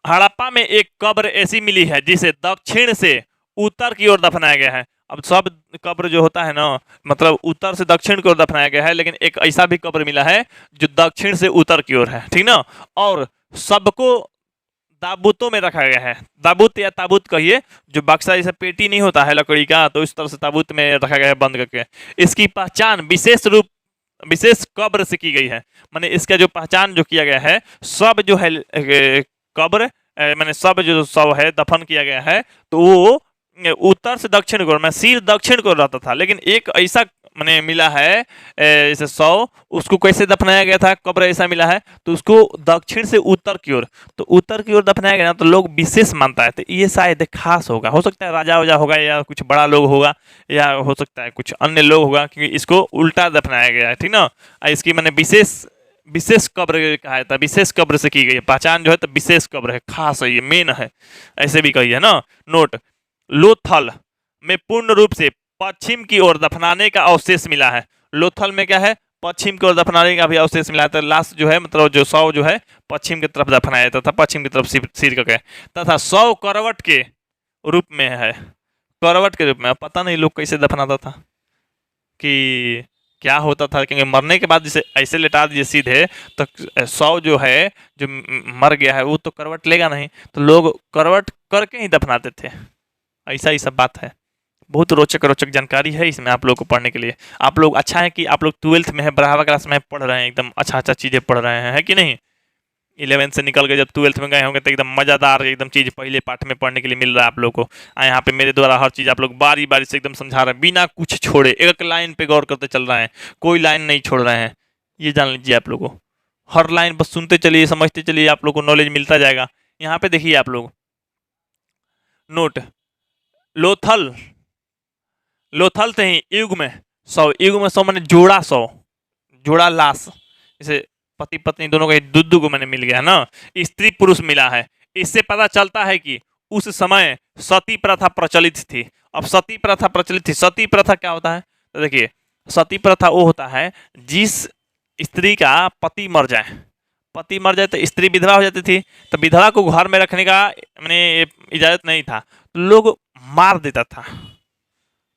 हड़प्पा में एक कब्र ऐसी मिली है जिसे दक्षिण से उत्तर की ओर दफनाया गया है। अब सब कब्र जो होता है ना, मतलब उत्तर से दक्षिण की ओर दफनाया गया है, लेकिन एक ऐसा भी कब्र मिला है जो दक्षिण से उत्तर की ओर है, ठीक ना। और सबको ताबूतों में रखा गया है। ताबूत या ताबूत कहिए, जो बक्सा जैसा पेटी नहीं होता है लकड़ी का, तो इस तरह से ताबूत में रखा गया है बंद करके। इसकी पहचान विशेष कब्र से की गई है। माने इसका जो पहचान जो किया गया है, सब जो है कब्र, मैंने सब जो शव है दफन किया गया है, तो वो उत्तर से दक्षिण को, मैं सिर दक्षिण को रहता था। लेकिन एक ऐसा मैंने मिला है जैसे शव, उसको कैसे दफनाया गया था, कब्र ऐसा मिला है, तो उसको दक्षिण से उत्तर की ओर, तो उत्तर की ओर दफनाया गया ना, तो लोग विशेष मानता है। तो ये शायद खास होगा, हो सकता है राजा वाजा होगा, या कुछ बड़ा लोग होगा, या हो सकता है कुछ अन्य लोग होगा, क्योंकि इसको उल्टा दफनाया गया है, ठीक ना। इसकी मैंने विशेष कब्र कहा था, विशेष कब्र से की गई है पहचान जो है, तो विशेष कब्र है, खास है, ये मेन है, ऐसे भी कही है ना। नोट, लोथल में पूर्ण रूप से पश्चिम की ओर दफनाने का अवशेष मिला है। लोथल में क्या है, पश्चिम की ओर दफनाने का भी अवशेष मिला था। लाश जो है, मतलब जो शव जो है पश्चिम की तरफ दफनाया जाता था, पश्चिम की तरफ सिर करके, तथा शव करवट के रूप में है, करवट के रूप में। पता नहीं लोग कैसे दफनाता था, कि क्या होता था, क्योंकि मरने के बाद जैसे ऐसे लेटा दीजिए सीधे, तो शव जो है, जो मर गया है, वो तो करवट लेगा नहीं, तो लोग करवट करके ही दफनाते थे। ऐसा ही सब बात है। बहुत रोचक रोचक जानकारी है इसमें आप लोग को पढ़ने के लिए। आप लोग, अच्छा है कि आप लोग 12th में है, 12वीं क्लास में पढ़ रहे हैं, एकदम अच्छा अच्छा चीज़ें पढ़ रहे हैं, है कि नहीं। 11th से निकल के जब 12th में गए होंगे, तो एकदम मज़ेदार एकदम चीज़ पहले पाठ में पढ़ने के लिए मिल रहा है आप लोग को। यहाँ पे मेरे द्वारा हर चीज़ आप लोग बारी बारी से एकदम समझा रहे हैं, बिना कुछ छोड़े, एक लाइन पे गौर करते चल रहे हैं, कोई लाइन नहीं छोड़ रहे हैं। ये जान लीजिए आप लोग को, हर लाइन बस सुनते चलिए, समझते चलिए, आप लोग को नॉलेज मिलता जाएगा। यहाँ पे देखिए आप लोग, नोट, लोथल, लोथल से ही युग में सौ मैंने जोड़ा सौ, जोड़ा लाश, जैसे पति पत्नी दोनों का दुद्दू को मैंने मिल गया है ना, स्त्री पुरुष मिला है। इससे पता चलता है कि उस समय सती प्रथा प्रचलित थी। अब सती प्रथा प्रचलित थी, सती प्रथा क्या होता है, तो देखिए सती प्रथा वो होता है जिस स्त्री का पति मर जाए, पति मर जाए तो स्त्री विधवा हो जाती थी, तो विधवा को घर में रखने का मैंने इजाजत नहीं था, तो लोग मार देता था,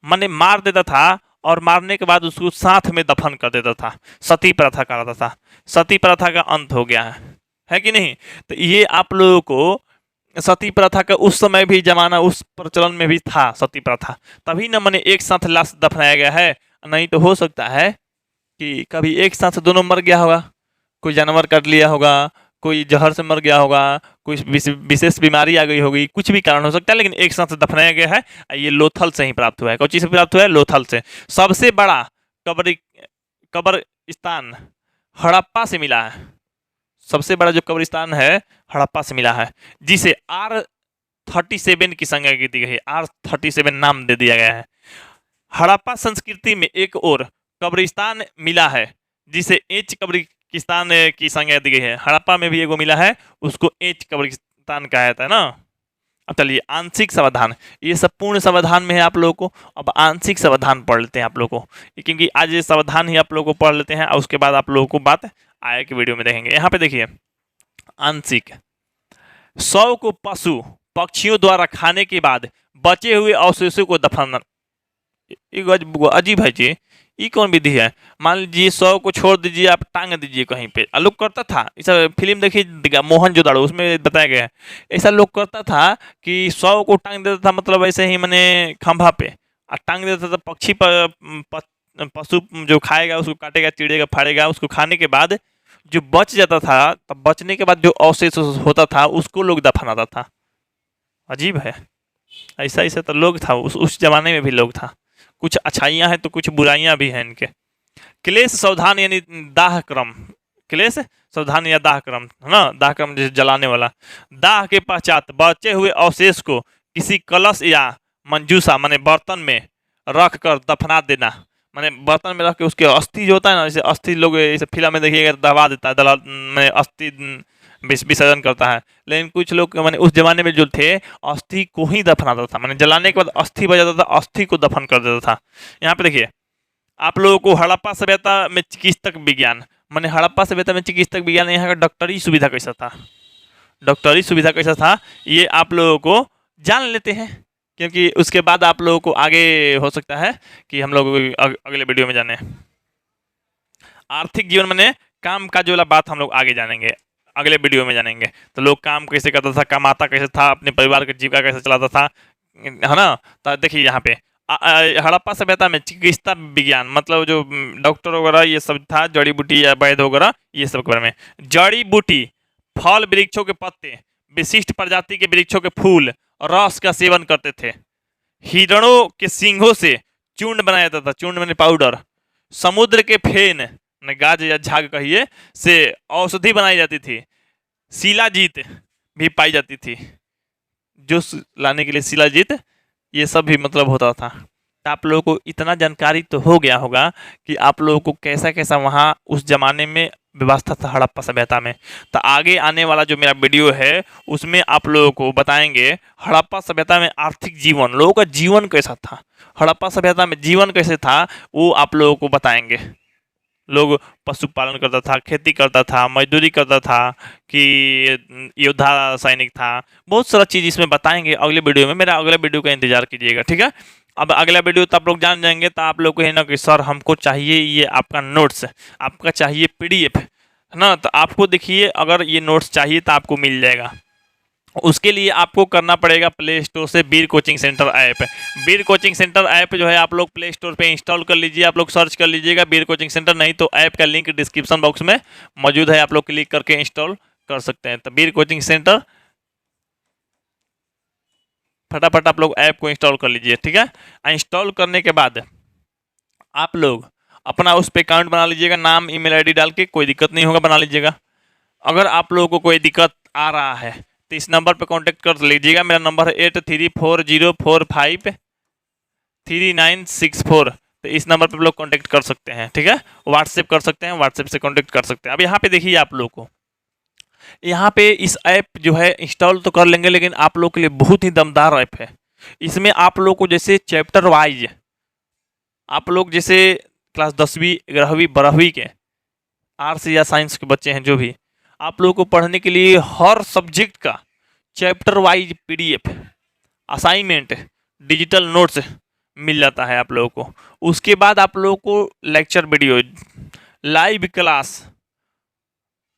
माने मार देता था, और मारने के बाद उसको साथ में दफन कर देता था। सती प्रथा कहलाता था। सती प्रथा का अंत हो गया है कि नहीं। तो ये आप लोगों को सती प्रथा का उस समय भी जमाना, उस प्रचलन में भी था सती प्रथा, तभी न मैंने एक साथ लाश दफनाया गया है। नहीं तो हो सकता है कि कभी एक साथ दोनों मर गया होगा, कोई जानवर काट लिया होगा, कोई जहर से मर गया होगा, कोई विशेष बीमारी आ गई होगी, कुछ भी कारण हो सकता है, लेकिन एक साथ दफनाया गया है। ये लोथल से ही प्राप्त हुआ है। कौन चीज से प्राप्त हुआ है, लोथल से। सबसे बड़ा कब्र स्थान हड़प्पा से मिला है, सबसे बड़ा जो कब्रिस्तान है हड़प्पा से मिला है, जिसे R37 की संज्ञा दी गई है। R37 नाम दे दिया गया है। हड़प्पा संस्कृति में एक और कब्रिस्तान मिला है जिसे एच कब्रिस्तान की संज्ञा दी गई है। हड़प्पा में भी एगो मिला है, उसको एच कब्रिस्तान कहा जाता है ना। अब चलिए आंशिक समाधान, ये सब पूर्ण समाधान में है आप लोगों को। अब आंशिक समाधान पढ़ लेते हैं आप लोगों को, क्योंकि आज ये समाधान ही आप लोगों को पढ़ लेते हैं और उसके बाद आप लोगों को बात आगे की वीडियो में देखेंगे। यहाँ पे देखिए आंशिक, 100 को पशु पक्षियों द्वारा खाने के बाद बचे हुए अवशेषों को दफन। अजीब है जी, ये कौन विधि है? मान लीजिए 100 को छोड़ दीजिए, आप टांग दीजिए कहीं पे। लोग करता था ऐसा, फिल्म देखिए मोहनजोदड़ो, उसमें बताया गया है ऐसा लोग करता था कि 100 को टांग देता था, मतलब ऐसे ही मैंने खंभा पे और टांग देता था। पक्षी पशु जो खाएगा उसको काटेगा, चिड़ेगा, फाड़ेगा, उसको खाने के बाद जो बच जाता था, तब बचने के बाद जो अवशेष होता था उसको लोग दफनाता था। अजीब है, ऐसा ऐसा तो लोग था उस जमाने में भी लोग था। कुछ अच्छाइयाँ हैं तो कुछ बुराइयाँ भी हैं इनके। क्लेश सावधान यानी दाह क्रम, क्लेश सावधान या दाह क्रम है ना, दाह क्रम जैसे जलाने वाला। दाह के पश्चात बचे हुए अवशेष को किसी कलश या मंजूसा माने बर्तन में रख कर दफना देना। माने बर्तन में रख के उसके अस्थि जो होता है ना, जैसे अस्थि लोग जैसे फिल्म में देखिएगा दबा देता है, दला में अस्थि विसर्जन करता है। लेकिन कुछ लोग माने उस जमाने में जो थे अस्थि को ही दफनाता था, माने जलाने के बाद अस्थि बच जाता था, अस्थि को दफन कर देता था। यहाँ पे देखिए आप लोगों को हड़प्पा सभ्यता में चिकित्सक विज्ञान, माने हड़प्पा सभ्यता में चिकित्सक विज्ञान, यहाँ का डॉक्टरी सुविधा कैसा था, डॉक्टरी सुविधा कैसा था, ये आप लोगों को जान लेते हैं, क्योंकि उसके बाद आप लोगों को आगे हो सकता है कि हम लोग अगले वीडियो में जाने। आर्थिक जीवन में काम काज वाला बात हम लोग आगे जानेंगे, अगले वीडियो में जानेंगे। तो लोग काम कैसे करता था, कमाता कैसे था, अपने परिवार की जीविका कैसे चलाता था, है ना। तो देखिए यहाँ पे हड़प्पा सभ्यता में चिकित्सा विज्ञान मतलब जो डॉक्टर वगैरह ये सब था, जड़ी बूटी या वैद्य वगैरह ये सब के बारे में। जड़ी बूटी, फल वृक्षों के पत्ते, विशिष्ट प्रजाति के वृक्षों के फूल, रस का सेवन करते थे। हिरणों के सींगों से चूर्ण बनाया जाता था, चूर्ण मैंने पाउडर। समुद्र के फेन गाज या झाग कहिए से औषधि बनाई जाती थी। शिलाजीत भी पाई जाती थी, जो लाने के लिए शिलाजीत ये सब भी मतलब होता था। तो आप लोगों को इतना जानकारी तो हो गया होगा कि आप लोगों को कैसा कैसा वहाँ उस जमाने में व्यवस्था था हड़प्पा सभ्यता में। तो आगे आने वाला जो मेरा वीडियो है उसमें आप लोगों को बताएंगे हड़प्पा सभ्यता में आर्थिक जीवन, लोगों का जीवन कैसा था, हड़प्पा सभ्यता में जीवन कैसे था, वो आप लोगों को बताएंगे। लोग पशुपालन करता था, खेती करता था, मजदूरी करता था, कि योद्धा सैनिक था, बहुत सारा चीज़ इसमें बताएंगे अगले वीडियो में। मेरा अगले वीडियो का इंतजार कीजिएगा, ठीक है। अब अगला वीडियो तो आप लोग जान जाएंगे। तो आप लोग को है ना कि सर हमको चाहिए ये आपका नोट्स, आपका चाहिए PDF है ना। तो आपको देखिए अगर ये नोट्स चाहिए तो आपको मिल जाएगा। उसके लिए आपको करना पड़ेगा प्ले स्टोर से वीर कोचिंग सेंटर ऐप। वीर कोचिंग सेंटर ऐप जो है आप लोग प्ले स्टोर पे इंस्टॉल कर लीजिए, आप लोग सर्च कर लीजिएगा वीर कोचिंग सेंटर, नहीं तो ऐप का लिंक डिस्क्रिप्शन बॉक्स में मौजूद है, आप लोग क्लिक करके इंस्टॉल कर सकते हैं। तो वीर कोचिंग सेंटर फटाफट आप लोग ऐप को इंस्टॉल कर लीजिए, ठीक है। इंस्टॉल करने के बाद आप लोग अपना उस पर अकाउंट बना लीजिएगा, नाम email ID डाल के, कोई दिक्कत नहीं होगा, बना लीजिएगा। अगर आप लोगों को कोई दिक्कत आ रहा है तो इस नंबर पर कांटेक्ट कर लीजिएगा। मेरा नंबर है 8340453964। तो इस नंबर पर लोग कांटेक्ट कर सकते हैं, ठीक है। व्हाट्सएप कर सकते हैं, व्हाट्सएप से कांटेक्ट कर सकते हैं। अब यहाँ पे देखिए आप लोग को यहाँ पे इस ऐप जो है इंस्टॉल तो कर लेंगे, लेकिन आप लोग के लिए बहुत ही दमदार ऐप है। इसमें आप लोग को जैसे चैप्टर वाइज, आप लोग जैसे क्लास 10वीं 11वीं 12वीं के आर्ट्स या साइंस के बच्चे हैं, जो भी आप लोगों को पढ़ने के लिए हर सब्जेक्ट का chapter wise PDF, assignment, digital notes मिल जाता है आप लोगों को। उसके बाद आप लोगों को लेक्चर वीडियो, लाइव क्लास,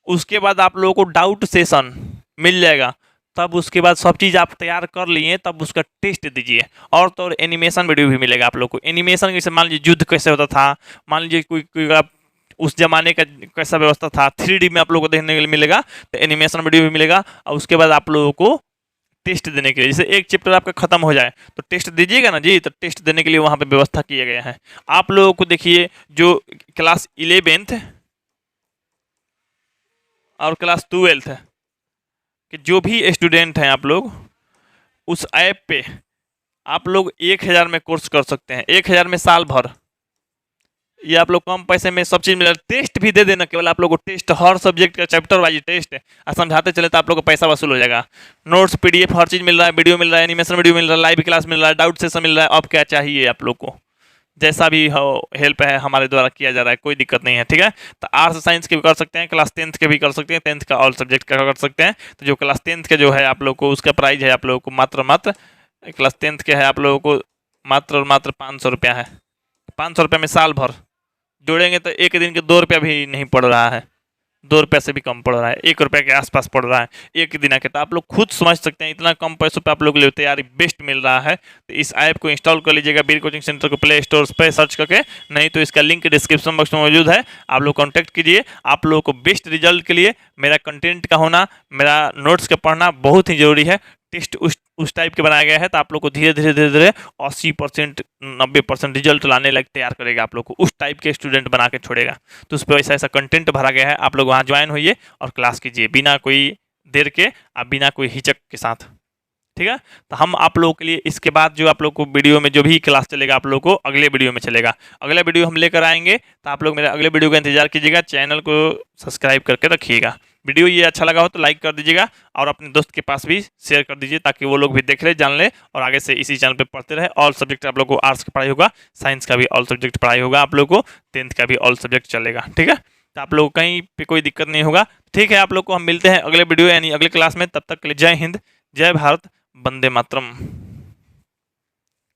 उसके बाद आप लोगों को डाउट सेशन मिल जाएगा। तब उसके बाद सब चीज़ आप तैयार कर लिए, तब उसका टेस्ट दीजिए। और तो और एनिमेशन वीडियो भी मिलेगा आप लोग को। एनिमेशन जैसे मान लीजिए युद्ध कैसे होता था, मान लीजिए कोई आप उस जमाने का कैसा व्यवस्था था, 3D में आप लोगों को देखने के लिए मिलेगा। तो एनिमेशन वीडियो भी मिलेगा। और उसके बाद आप लोगों को टेस्ट देने के लिए, जैसे एक चैप्टर आपका खत्म हो जाए तो टेस्ट दीजिएगा ना जी, तो टेस्ट देने के लिए वहाँ पे व्यवस्था किया गया है। आप लोगों को देखिए जो क्लास 11th और क्लास 12th है कि जो भी स्टूडेंट हैं आप लोग उस ऐप पे आप लोग 1000 में कोर्स कर सकते हैं, 1000 में साल भर। ये आप लोग कम पैसे में सब चीज़ मिल रहा है। टेस्ट भी दे देना, केवल आप लोग को टेस्ट, हर सब्जेक्ट का चैप्टर वाइज टेस्ट है और समझाते चले तो आप लोग को पैसा वसूल हो जाएगा। नोट्स, पीडीएफ, हर चीज़ मिल रहा है, वीडियो मिल रहा है, एनिमेशन वीडियो मिल रहा है, लाइव क्लास मिल रहा है, डाउट सेशन मिल रहा है। अब क्या चाहिए आप लोग को, जैसा भी हो हेल्प है हमारे द्वारा किया जा रहा है, कोई दिक्कत नहीं है, ठीक है। तो आर्ट्स साइंस के भी कर सकते हैं, क्लास 10th के भी कर सकते हैं, 10th का ऑल सब्जेक्ट का कर सकते हैं। तो जो क्लास 10th के जो है आप लोग को उसका प्राइस है आप लोगों को मात्र क्लास 10th के है आप लोगों को मात्र 500 रुपया है। 500 रुपये में साल भर जोड़ेंगे तो एक दिन के 2 रुपया भी नहीं पड़ रहा है, 2 रुपये से भी कम पड़ रहा है, 1 रुपये के आसपास पड़ रहा है एक दिन के। तो आप लोग खुद समझ सकते हैं इतना कम पैसों पे आप लोग के लिए तैयारी बेस्ट मिल रहा है। तो इस ऐप को इंस्टॉल कर लीजिएगा वीर कोचिंग सेंटर को प्ले स्टोर पे सर्च करके, नहीं तो इसका लिंक डिस्क्रिप्शन बॉक्स में मौजूद है, आप लोग कॉन्टैक्ट कीजिए। आप लोगों को बेस्ट रिजल्ट के लिए मेरा कंटेंट का होना, मेरा नोट्स का पढ़ना बहुत ही जरूरी है। टेस्ट उस टाइप के बनाया गया है तो आप लोग को धीरे धीरे 80% 90% रिजल्ट लाने लग तैयार करेगा, आप लोग को उस टाइप के स्टूडेंट बना के छोड़ेगा। तो उस पर ऐसा कंटेंट भरा गया है, आप लोग वहाँ ज्वाइन होइए और क्लास कीजिए बिना कोई देर के, आप बिना कोई हिचक के साथ, ठीक है। तो हम आप लोगों के लिए इसके बाद जो आप लोग को वीडियो में जो भी क्लास चलेगा आप लोग को अगले वीडियो में चलेगा, अगला वीडियो हम लेकर आएंगे। तो आप लोग मेरे अगले वीडियो का इंतजार कीजिएगा, चैनल को सब्सक्राइब करके रखिएगा। वीडियो ये अच्छा लगा हो तो लाइक कर दीजिएगा और अपने दोस्त के पास भी शेयर कर दीजिए ताकि वो लोग भी देख ले, जान ले और आगे से इसी चैनल पे पढ़ते रहे। ऑल सब्जेक्ट आप लोग को, आर्ट्स की पढ़ाई होगा, साइंस का भी ऑल सब्जेक्ट पढ़ाई होगा, आप लोग को 10th का भी ऑल सब्जेक्ट चलेगा, ठीक है। तो आप लोग कहीं पे कोई दिक्कत नहीं होगा, ठीक है। आप लोग को हम मिलते हैं अगले वीडियो यानी अगले क्लास में, तब तक के लिए जय हिंद, जय भारत, वंदे मातरम।